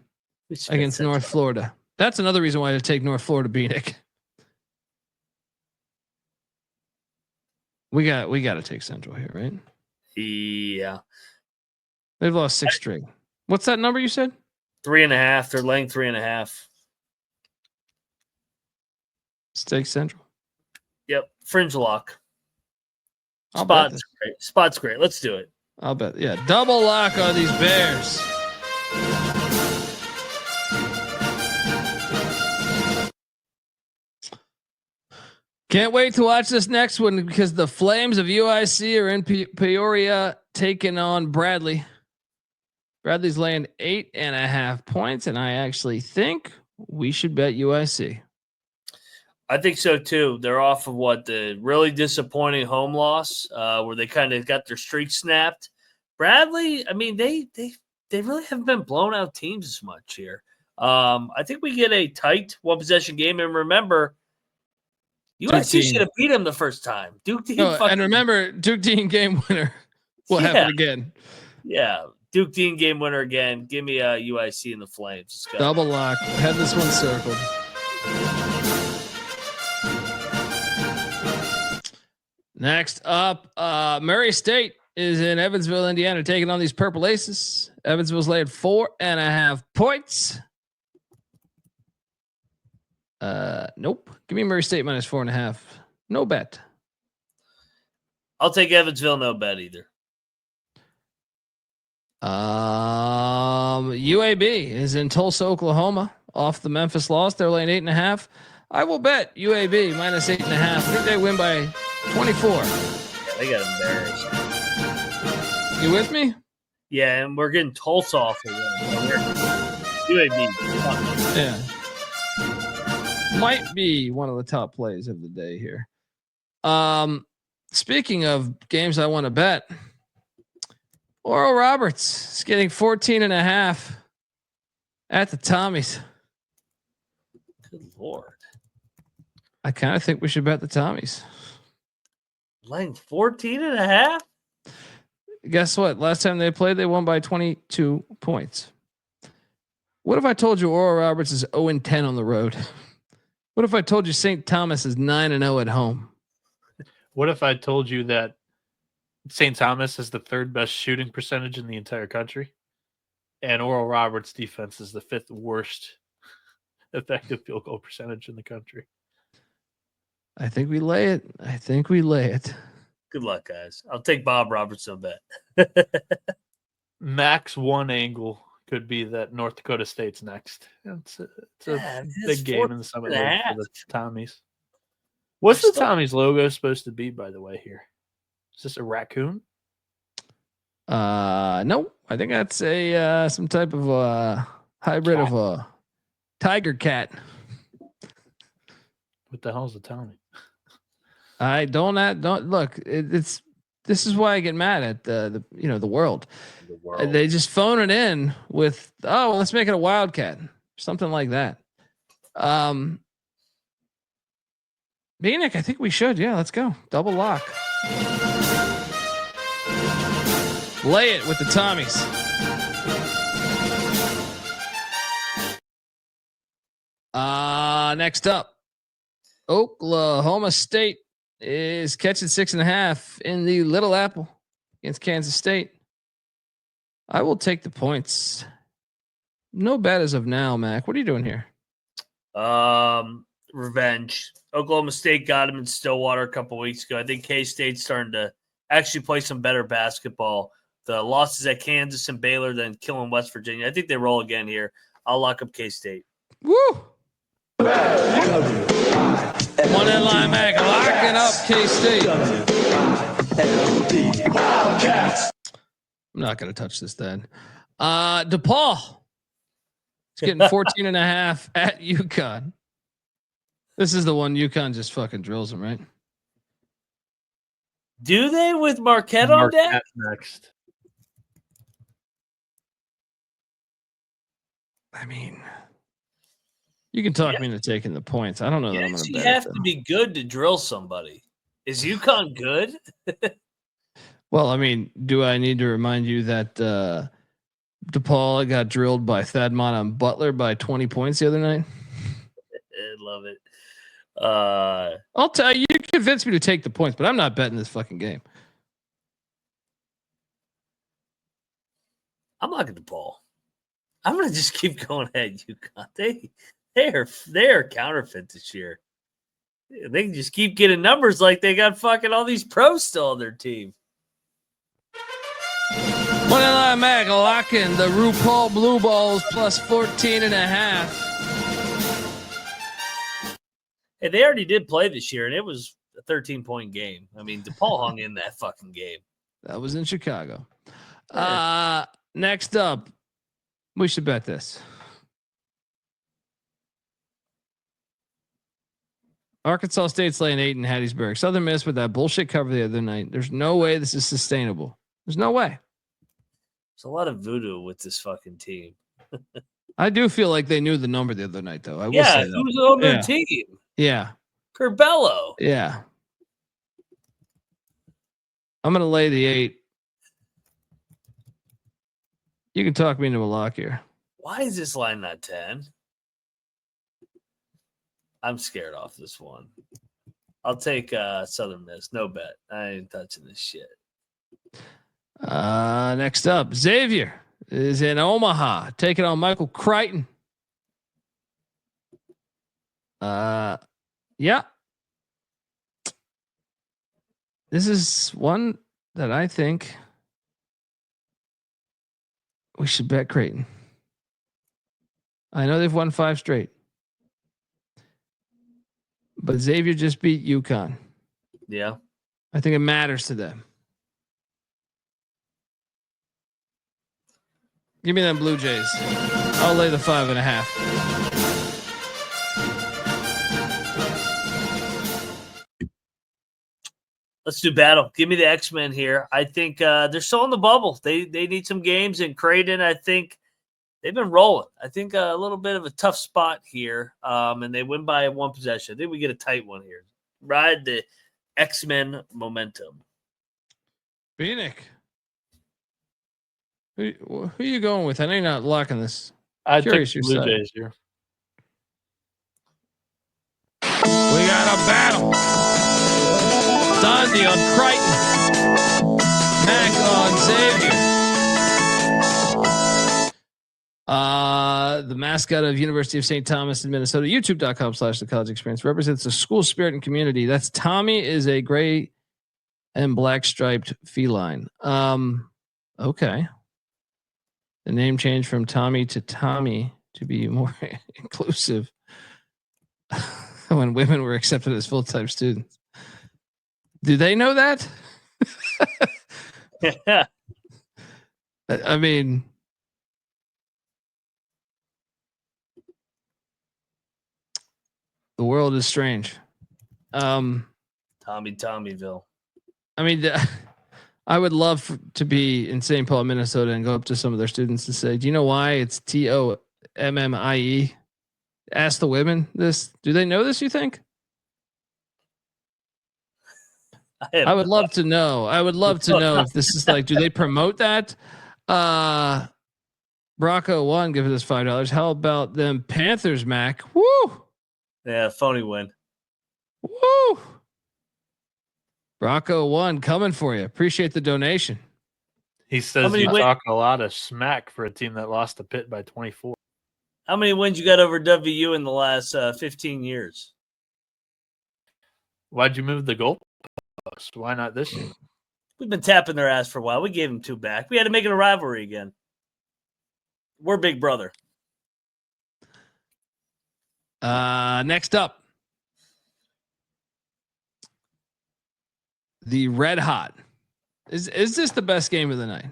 against North Florida. That's another reason why to take North Florida, Bieniek. We got to take Central here, right? Yeah. They've lost 6 straight. What's that number you said? 3.5. They're laying 3.5. Stake Central. Yep. Fringe lock. I'll bet Spot's great. Spot's great. Let's do it. I'll bet. Yeah. Double lock on these Bears. Can't wait to watch this next one because the Flames of UIC are in Peoria taking on Bradley. Bradley's laying 8.5 points, and I actually think we should bet UIC. I think so too. They're off of the really disappointing home loss, where they kind of got their streak snapped. Bradley, I mean, they really haven't been blown out teams as much here. I think we get a tight 1-possession game, and remember, UIC should have beat him the first time. Duke Dean, and remember, Duke Dean game winner will happen again. Yeah, Duke Dean game winner again. Give me UIC and the Flames. Double lock. Had this one circled. Next up, Murray State is in Evansville, Indiana, taking on these Purple Aces. Evansville's laying 4.5 points. Nope. Give me Murray State minus 4.5. No bet. I'll take Evansville. No bet either. UAB is in Tulsa, Oklahoma, off the Memphis loss. They're laying 8.5. I will bet UAB minus 8.5. I think they win by 24. Yeah, they got embarrassed. You with me? Yeah, and we're getting Tulsa off of them. UAB. Yeah. Might be one of the top plays of the day here. Speaking of games I want to bet, Oral Roberts is getting 14.5 at the Tommies. Good Lord. I kind of think we should bet the Tommies. Laying 14.5? Guess what? Last time they played, they won by 22 points. What if I told you Oral Roberts is 0-10 on the road? What if I told you St. Thomas is 9-0 at home? What if I told you that St. Thomas is the 3rd best shooting percentage in the entire country, and Oral Roberts' defense is the 5th worst effective field goal percentage in the country? I think we lay it. Good luck, guys. I'll take Bob Robertson bet. Max one angle could be that North Dakota State's next. It's a Yeah, big game in the Summit League 14.5. for the Tommies. What's the Tommies logo supposed to be, by the way, here? Is this a raccoon? No, I think that's a some type of hybrid Cat. of a tiger cat. What the hell is a Tommy? I don't look. This is why I get mad at the world. The world. They just phone it in with, oh, well, let's make it a wildcat, something like that. Bieniek, I think we should. Yeah, let's go. Double lock. Lay it with the Tommies. Next up, Oklahoma State is catching 6.5 in the Little Apple against Kansas State. I will take the points. No bet as of now, Mac. What are you doing here? Revenge. Oklahoma State got him in Stillwater a couple weeks ago. I think K-State's starting to actually play some better basketball. The losses at Kansas and Baylor, then killing West Virginia. I think they roll again here. I'll lock up K-State. Woo! One in line, Mac. Locking up K-State. I'm not going to touch this then. DePaul. It's getting 14.5 at UConn. This is the one UConn just fucking drills them, right? Do they with Marquette on deck? Next. I mean, you can talk me into taking the points. I don't know that I'm going to bet. You have to be good to drill somebody. Is UConn good? Well, I mean, do I need to remind you that DePaul got drilled by Thadmon and Butler by 20 points the other night? I love it. I'll tell you, you convinced me to take the points, but I'm not betting this fucking game. I'm not going to DePaul. I'm going to just keep going at UConn. They're counterfeit this year. They can just keep getting numbers like they got fucking all these pros still on their team. One in line, Mac. Locking the RuPaul Blue Balls plus 14.5. Hey, they already did play this year, and it was a 13-point game. I mean, DePaul hung in that fucking game. That was in Chicago. Yeah. Next up, we should bet this. Arkansas State's laying 8 in Hattiesburg. Southern Miss with that bullshit cover the other night. There's no way this is sustainable. There's no way. There's a lot of voodoo with this fucking team. I do feel like they knew the number the other night, though. I will say that. Who's on their team? Yeah. Curbelo. Yeah. I'm going to lay the 8. You can talk me into a lock here. Why is this line not 10? I'm scared off this one. I'll take Southern Miss. No bet. I ain't touching this shit. Next up, Xavier is in Omaha, taking on Michael Creighton. Yeah. This is one that I think we should bet Creighton. I know they've won 5 straight, but Xavier just beat UConn. Yeah. I think it matters to them. Give me them Blue Jays. I'll lay the 5.5. Let's do battle. Give me the X-Men here. I think they're still in the bubble. They need some games. And Creighton, I think they've been rolling. I think a little bit of a tough spot here. And they win by 1 possession. I think we get a tight one here. Ride the X-Men momentum. Bieniek. Who are you going with? I know you're not locking this. I took Curious the your Blue side. Jays here. We got a battle. Donzie on Creighton. Mac on Xavier. The mascot of University of St. Thomas in Minnesota, youtube.com/the college experience, represents the school spirit and community. That's Tommy is a gray and black striped feline. Okay. The name changed from Tommy to Tommy to be more inclusive when women were accepted as full-time students. Do they know that? Yeah. I mean, the world is strange. Tommyville. I mean, I would love to be in St. Paul, Minnesota, and go up to some of their students and say, "Do you know why it's TOMMIE?" Ask the women this. Do they know this? You think? I would love to know. I would love to know if this is like, do they promote that? Brocco one giving us $5. How about them Panthers, Mac? Woo! Yeah, phony win. Woo! Brocco one coming for you. Appreciate the donation. He says you talk a lot of smack for a team that lost to Pitt by 24. How many wins you got over WU in the last 15 years? Why'd you move the goalpost? Why not this year? We've been tapping their ass for a while. We gave them 2 back. We had to make it a rivalry again. We're big brother. Next up, the Red Hot. Is this the best game of the night?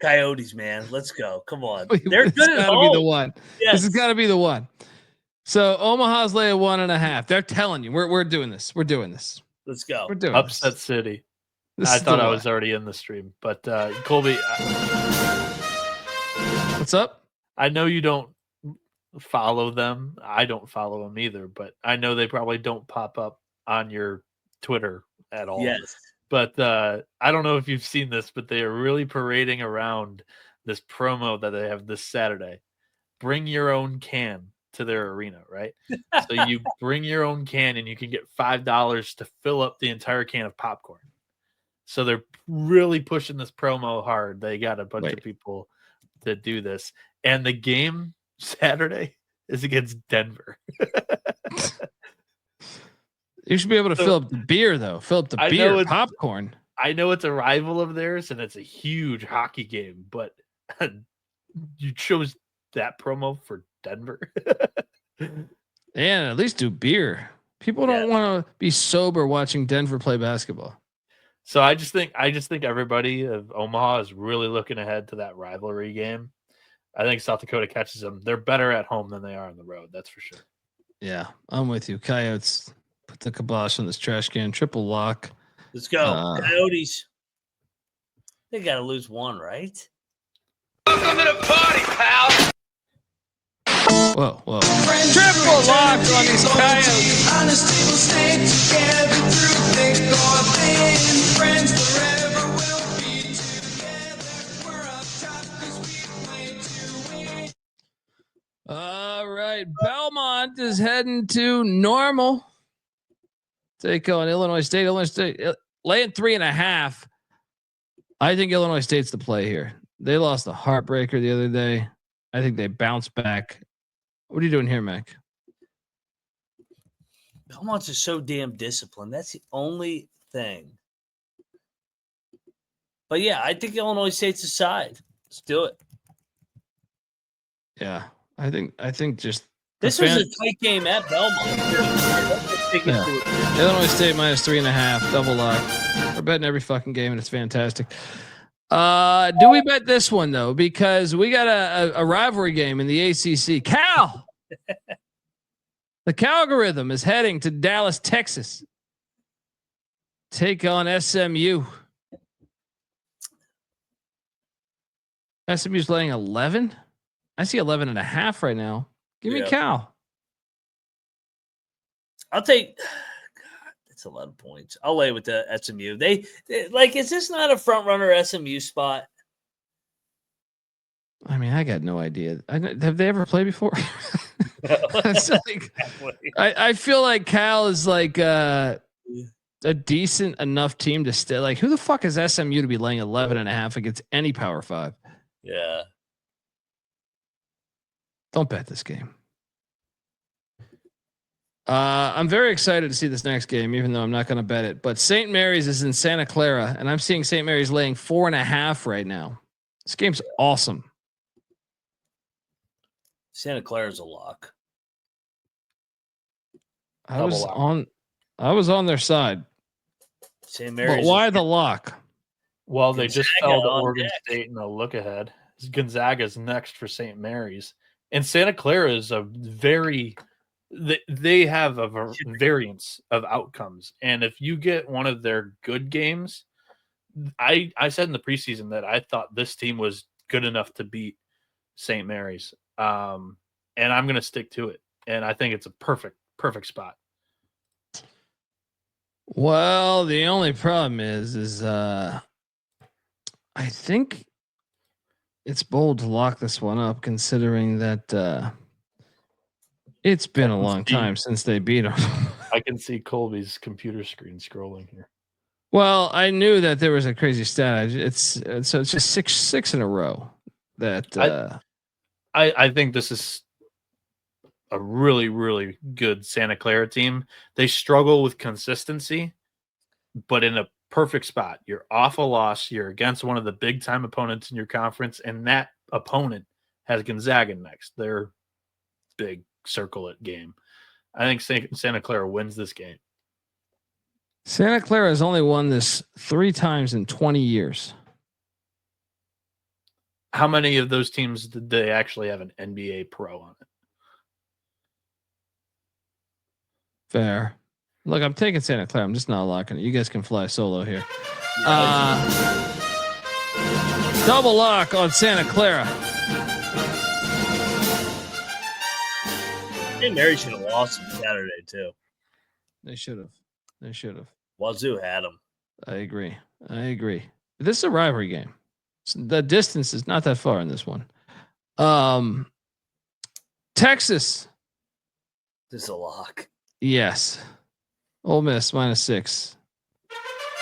Coyotes, man. Let's go. Come on. They're It's good at gotta home. be the one. Yes. This has got to be the one. So Omaha's lay at 1.5. They're telling you we're doing this. We're doing this. Let's go. We're doing Upset this. City. This I is thought the I one. was already in the stream, but Colby, What's up? I know you don't follow them. I don't follow them either, but I know they probably don't pop up on your Twitter at all. Yes. But I don't know if you've seen this, but they are really parading around this promo that they have this Saturday. Bring your own can to their arena, right? So you bring your own can and you can get $5 to fill up the entire can of popcorn. So they're really pushing this promo hard. They got a bunch of people to do this. And the game Saturday is against Denver. You should be able to fill up the beer, though. Fill up the beer, popcorn. I know it's a rival of theirs, and it's a huge hockey game, but you chose that promo for Denver. And at least do beer. People don't want to be sober watching Denver play basketball. So I just think everybody of Omaha is really looking ahead to that rivalry game. I think South Dakota catches them. They're better at home than they are on the road. That's for sure. Yeah, I'm with you. Coyotes, put the kibosh on this trash can. Triple lock. Let's go. Coyotes. They got to lose one, right? Welcome to the party, pal. Whoa. Triple lock on these Coyotes. Honesty will stay together through thick or thin. Friends forever will be together. We're up top 'cause we play to win. All right. Belmont is heading to Normal. Take on Illinois State. Illinois State laying 3.5. I think Illinois State's the play here. They lost a heartbreaker the other day. I think they bounced back. What are you doing here, Mac? Belmont's is so damn disciplined. That's the only thing. But yeah, I think Illinois State's the side. Let's do it. Yeah, I think just this was a tight game at Belmont. Illinois State minus 3.5, double lock. We're betting every fucking game, and it's fantastic. Do we bet this one though? Because we got a rivalry game in the ACC. Cal, the Calgorithm is heading to Dallas, Texas. Take on SMU. SMU's laying 11. I see 11.5 right now. Give me Cal. I'll take. God, that's a lot of points. I'll lay with the SMU. They like. Is this not a front runner SMU spot? I mean, I got no idea. Have they ever played before? I feel like Cal is like a decent enough team to stay. Like, who the fuck is SMU to be laying 11.5 against any Power 5? Yeah. Don't bet this game. I'm very excited to see this next game, even though I'm not going to bet it. But St. Mary's is in Santa Clara, and I'm seeing St. Mary's laying 4.5 right now. This game's awesome. Santa Clara's a lock. I was on their side. St. But Mary's. why the lock? Well, they just Gonzaga fell to on Oregon deck. State in a look ahead. Gonzaga's next for St. Mary's. And Santa Clara is a very they have a variance of outcomes. And if you get one of their good games, I said in the preseason that I thought this team was good enough to beat St. Mary's. And I'm going to stick to it. And I think it's a perfect spot. Well, the only problem is I think it's bold to lock this one up, considering that it's been a long time since they beat them. I can see Colby's computer screen scrolling here. Well, I knew that there was a crazy stat. It's just six in a row. That I think this is a really, really good Santa Clara team. They struggle with consistency, but in a perfect spot. You're off a loss. You're against one of the big time opponents in your conference, and that opponent has Gonzaga next. Their big circle it game. I think Santa Clara wins this game. Santa Clara has only won this 3 times in 20 years. How many of those teams did they actually have an NBA pro on it? Fair. Look, I'm taking Santa Clara. I'm just not locking it. You guys can fly solo here. Double lock on Santa Clara. St. Mary should have lost on Saturday, too. They should have. Wazoo had them. I agree. This is a rivalry game. The distance is not that far in this one. Texas. This is a lock. Yes. Ole Miss -6.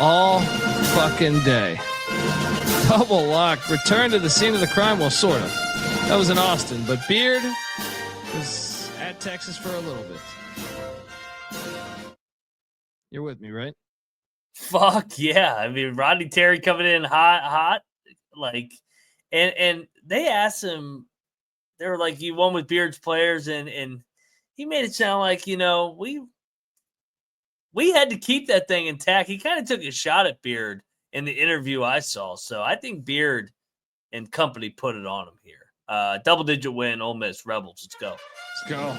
All fucking day. Double lock. Return to the scene of the crime. Well, sort of. That was in Austin, but Beard was at Texas for a little bit. You're with me, right? Fuck yeah. I mean, Rodney Terry coming in hot. Like, and they asked him, they were like, you won with Beard's players, and he made it sound like, we had to keep that thing intact. He kind of took a shot at Beard in the interview I saw. So I think Beard and company put it on him here. Double-digit win, Ole Miss Rebels. Let's go. Let's go.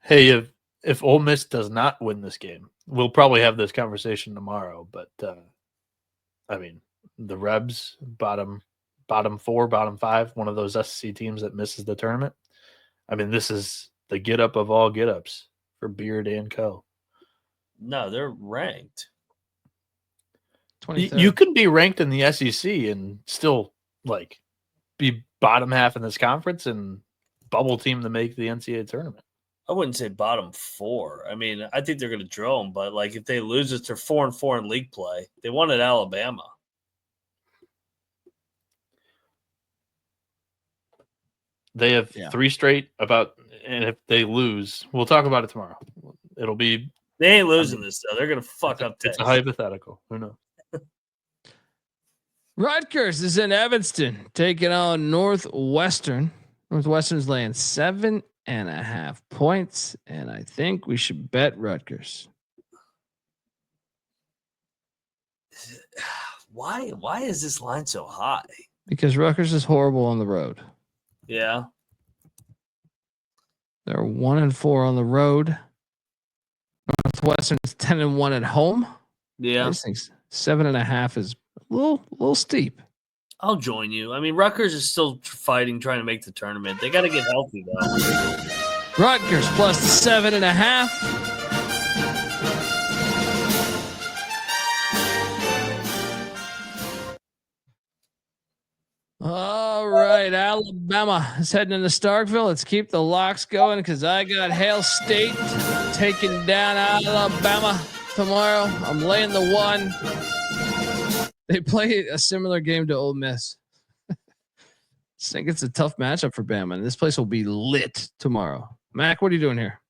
Hey, if Ole Miss does not win this game, we'll probably have this conversation tomorrow. But I mean, the Rebs bottom 4, bottom 5, one of those SEC teams that misses the tournament. I mean, this is the get up of all get ups for Beard and Co. No, they're ranked. 23rd. You can be ranked in the SEC and still be bottom half in this conference and bubble team to make the NCAA tournament. I wouldn't say bottom 4. I mean, I think they're going to drill them, but if they lose it, they're 4-4 in league play. They won at Alabama. They have 3 straight and if they lose, we'll talk about it tomorrow. It'll be. They ain't losing this, though. They're going to fuck up It's Texas. a hypothetical. Who knows? Rutgers is in Evanston taking on Northwestern. Northwestern's laying 7.5 points, and I think we should bet Rutgers. Why is this line so high? Because Rutgers is horrible on the road. Yeah. They're 1-4 on the road. Northwestern's 10-1 at home. Yeah. I just think 7.5 is a little steep. I'll join you. I mean, Rutgers is still fighting, trying to make the tournament. They got to get healthy, though. Rutgers plus 7.5. All right, Alabama is heading into Starkville. Let's keep the locks going because I got Hail State taking down Alabama tomorrow. I'm laying the 1. They play a similar game to Ole Miss. I think it's a tough matchup for Bama, and this place will be lit tomorrow. Mac, what are you doing here?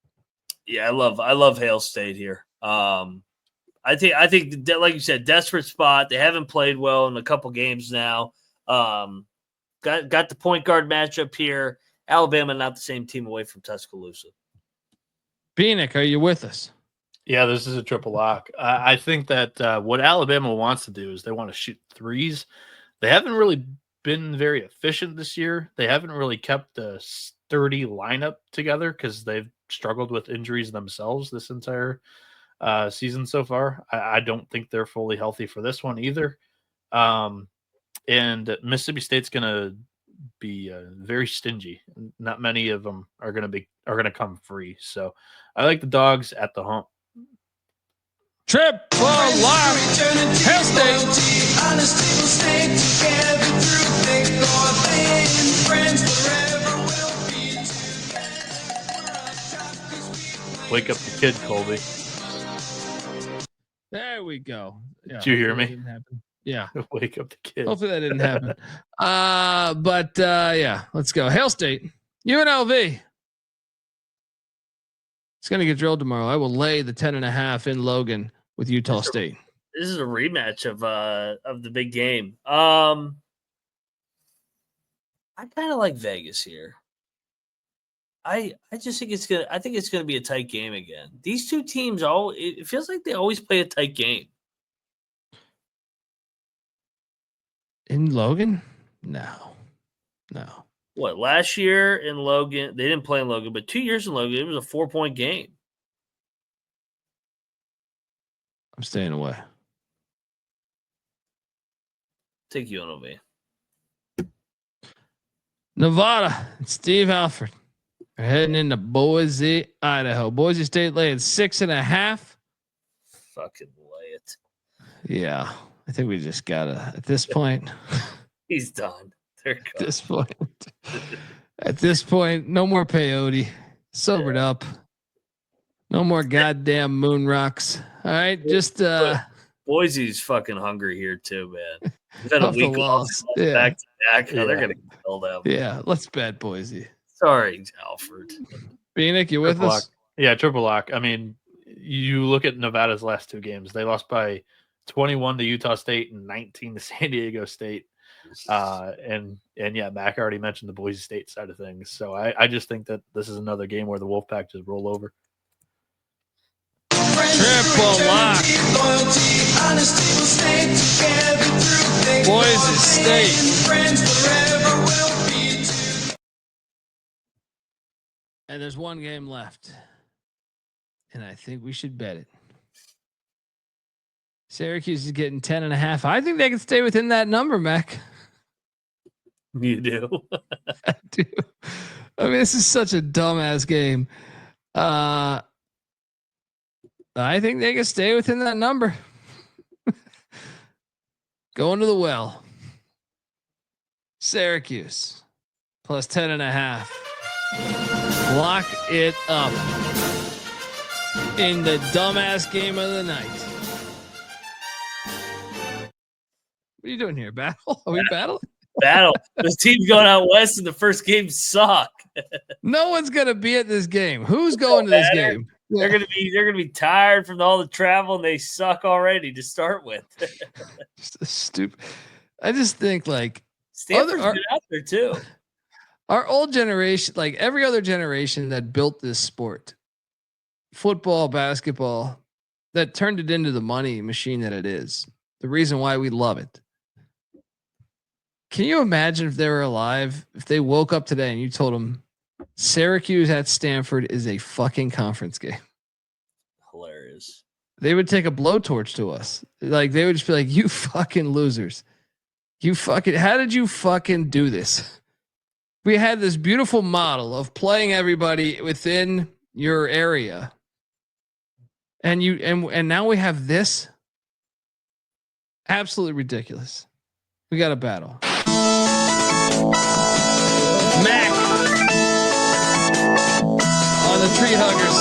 Yeah, I love Hail State here. I think like you said, desperate spot. They haven't played well in a couple games now. Got the point guard matchup here. Alabama not the same team away from Tuscaloosa. Bieniek, are you with us? Yeah, this is a triple lock. I think that what Alabama wants to do is they want to shoot threes. They haven't really been very efficient this year. They haven't really kept a sturdy lineup together because they've struggled with injuries themselves this entire season so far. I don't think they're fully healthy for this one either. And Mississippi State's going to be very stingy. Not many of them are going to come free. So I like the dogs at the hump. Triple lock. Hail State. Honesty will stay together through thick or thin. Friends forever will be together. We're on top 'cause we Wake up the kid, Colby. There we go. Yeah, Did you hear hopefully me? that didn't happen. Yeah. Wake up the kid. Hopefully that didn't happen. But yeah, let's go. Hail State. UNLV. It's going to get drilled tomorrow. I will lay the 10.5 in Logan with Utah State. This is a rematch of the big game. I kind of like Vegas here. I just think it's gonna be a tight game again. These two teams it feels like they always play a tight game. In Logan? No. What, last year in Logan, they didn't play in Logan, but 2 years in Logan, it was a 4-point game. I'm staying away. Take UNLV. Nevada. Steve Alford. We're heading into Boise, Idaho. Boise State laying 6.5. Fucking lay it. Yeah. I think we just gotta at this point. He's done. There it goes. At this point, no more peyote. Sobered up. No more goddamn moon rocks. All right, just Boise's fucking hungry here too, man. We've had a Off the week off walls. Yeah. back to back. Now they're Yeah. gonna get filled out. yeah, let's bet Boise. Sorry, Alfred. Bieniek, you with Triple us? lock. Yeah, triple lock. I mean, you look at Nevada's last two games. They lost by 21 to Utah State and 19 to San Diego State. And yeah, Mac already mentioned the Boise State side of things. So I just think that this is another game where the Wolfpack just roll over. Triple lock. Boise State. And there's one game left. And I think we should bet it. Syracuse is getting 10.5. I think they can stay within that number, Mac. You do. I do. I mean, this is such a dumbass game. I think they can stay within that number. Going to the well. Syracuse plus 10.5. Lock it up in the dumbass game of the night. What are you doing here? Battle? Are we battling? Battle. This team's going out west and the first game suck. No one's gonna be at this game. Who's going to this game? They're gonna be tired from all the travel and they suck already to start with. Just stupid. I just think like Stanford's been out there too. our old generation, like every other generation that built this sport, football, basketball, that turned it into the money machine that it is. The reason why we love it. Can you imagine if they were alive, if they woke up today and you told them Syracuse at Stanford is a fucking conference game? Hilarious. They would take a blowtorch to us. Like they would just be like, you fucking losers. How did you fucking do this? We had this beautiful model of playing everybody within your area. And now we have this. Absolutely ridiculous. We got a battle. Mac on the tree huggers.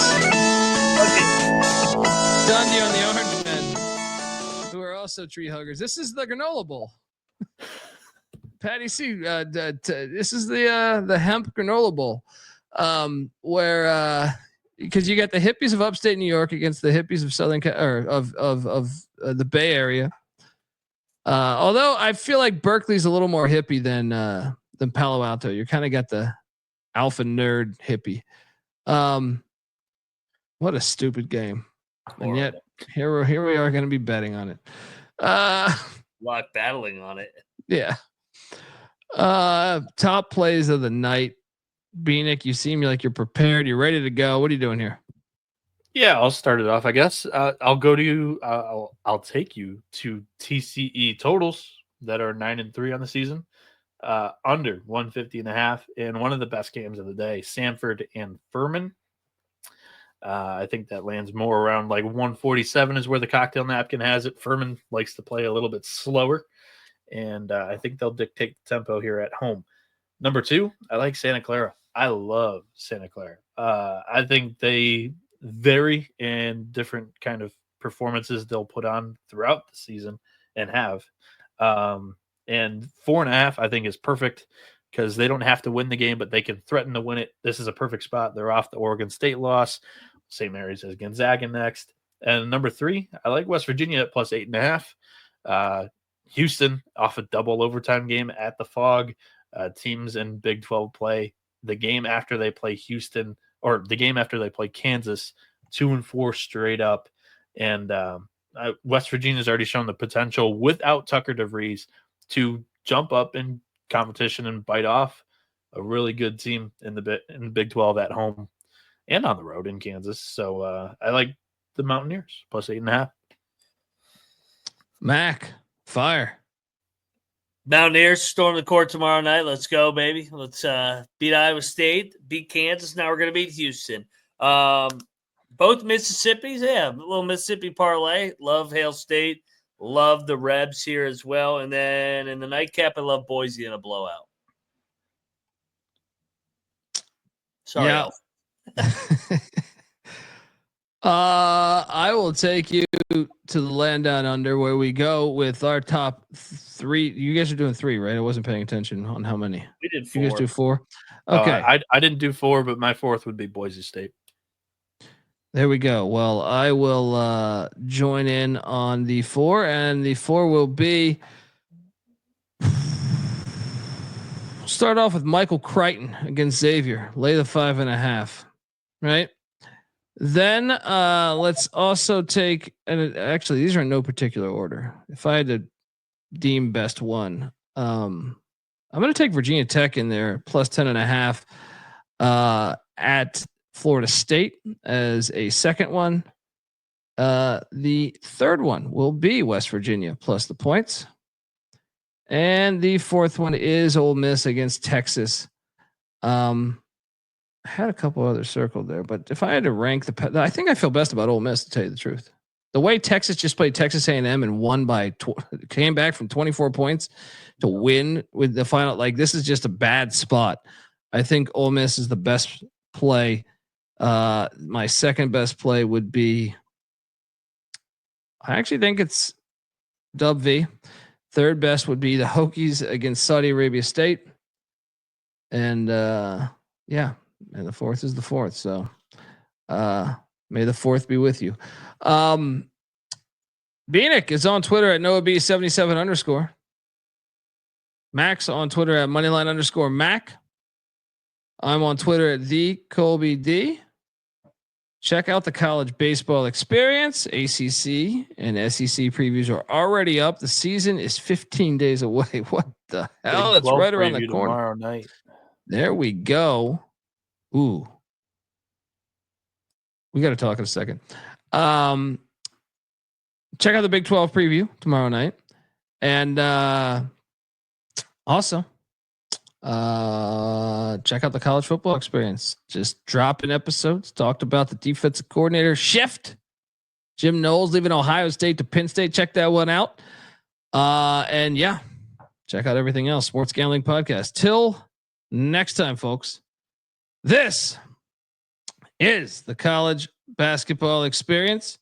Dundee on the orange men, who are also tree huggers. This is the granola bowl. Patty C. This is the hemp granola bowl, where because you got the hippies of upstate New York against the hippies of southern or of the Bay Area. Although I feel like Berkeley's a little more hippie than Palo Alto. You kind of got the alpha nerd hippie. What a stupid game. And yet here we are going to be betting on it. Like battling on it. Yeah. Top plays of the night. Bieniek, you seem like you're prepared. You're ready to go. What are you doing here? Yeah, I'll start it off, I guess. I'll go to you. I'll take you to TCE totals that are 9-3 on the season, under 150.5 in one of the best games of the day, Samford and Furman. I think that lands more around like 147 is where the cocktail napkin has it. Furman likes to play a little bit slower, and I think they'll dictate the tempo here at home. Number 2, I like Santa Clara. I love Santa Clara. I think they vary in different kind of performances they'll put on throughout the season and have. And 4.5, I think, is perfect because they don't have to win the game, but they can threaten to win it. This is a perfect spot. They're off the Oregon State loss, same areas as Gonzaga next. And number 3, I like West Virginia at plus 8.5. Houston off a double overtime game at the Fog. Teams in Big 12 play the game after they play Houston, or the game after they play Kansas, 2-4 straight up. And West Virginia's already shown the potential without Tucker DeVries to jump up in competition and bite off a really good team in the Big 12 at home and on the road in Kansas. So I like the Mountaineers plus 8.5. Mac, fire. Mountaineers storm the court tomorrow night. Let's go, baby. Let's beat Iowa State, beat Kansas. Now we're going to beat Houston. Both Mississippis, yeah, a little Mississippi parlay. Love Hail State. Love the Rebs here as well. And then in the nightcap, I love Boise in a blowout. Sorry, Yeah. Alf. I will take you to the land down under where we go with our top 3. You guys are doing 3, right? I wasn't paying attention on how many. We did 4. You guys do 4? Okay. I didn't do 4, but my 4th would be Boise State. There we go. Well, I will join in on the 4, and the 4 will be. Start off with Michael Creighton against Xavier. Lay the 5.5. Right. Then let's also take, and actually these are in no particular order. If I had to deem best one, I'm going to take Virginia Tech in there plus 10.5 at Florida State as a second one. The third one will be West Virginia plus the points. And the fourth one is Ole Miss against Texas. I had a couple others circled there, but if I had to rank I think I feel best about Ole Miss, to tell you the truth. The way Texas just played Texas A&M and won by came back from 24 points to win with the final, like this is just a bad spot. I think Ole Miss is the best play. My second best play would be, I actually think it's Dub V. Third best would be the Hokies against Saudi Arabia State. And yeah. And the fourth is the fourth. So may the fourth be with you. Bieniek is on Twitter at NoahB77_. Max on Twitter at Moneyline_Mac. I'm on Twitter at the Colby D. Check out the college baseball experience. ACC and SEC previews are already up. The season is 15 days away. What the hell? It's right around the corner. Tomorrow night. There we go. Ooh, we got to talk in a second. Check out the Big 12 preview tomorrow night. And also check out the college football experience. Just dropping episodes. Talked about the defensive coordinator shift. Jim Knowles leaving Ohio State to Penn State. Check that one out. And yeah, check out everything else. Sports Gambling Podcast. Till next time, folks. This is the college basketball experience.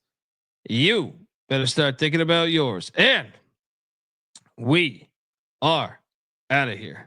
You better start thinking about yours. And we are out of here.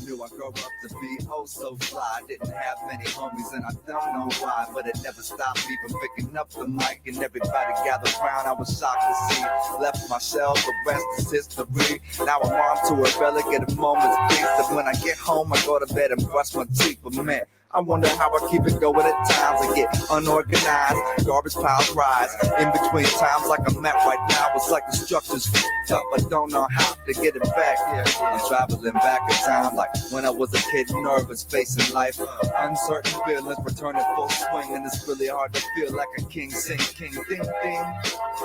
knew I'd grow up to be oh so fly. Didn't have many homies and I don't know why, but it never stopped me from picking up the mic and everybody gathered around. I was shocked to see. Left my shell, the rest is history. Now I'm on to a relic at a moment's peace. That when I get home, I go to bed and brush my teeth. But man, I wonder how I keep it going at times. I get unorganized, garbage piles rise. In between times like I'm at right now, it's like the structure's f***ed up. I don't know how to get it back. I'm traveling back in time like when I was a kid, nervous, facing life. Uncertain feelings returning full swing, and it's really hard to feel like a king. Sing, king, ding, ding.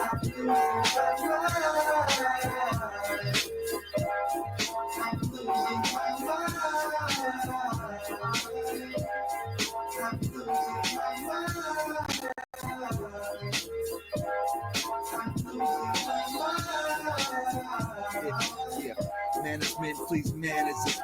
I'm losing my mind. I'm losing my mind. I'm losing my mind. I'm losing my mind. Yeah. Management, please manage it.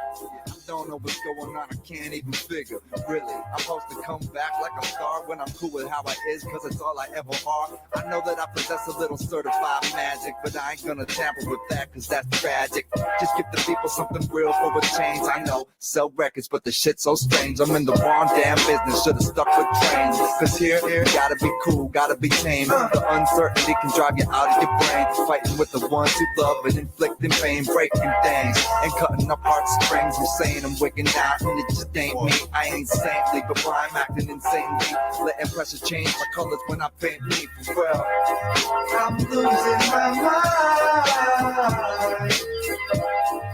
I don't know what's going on, I can't even figure. Really, I'm supposed to come back like a star when I'm cool with how I is, cause it's all I ever are. I know that I possess a little certified magic, but I ain't gonna tamper with that, cause that's tragic. Just give the people something real for a change. I know, sell records, but the shit's so strange. I'm in the wrong damn business, should've stuck with trains. Cause here, gotta be cool, gotta be tame. The uncertainty can drive you out of your brain. Fighting with the ones you love and inflicting pain, breaking things and cutting up heartstrings. I'm saying I'm wigging out and it just ain't me. I ain't saintly, but why I'm acting insanely. Letting pressure change my colors when I paint me for real. I'm losing my mind.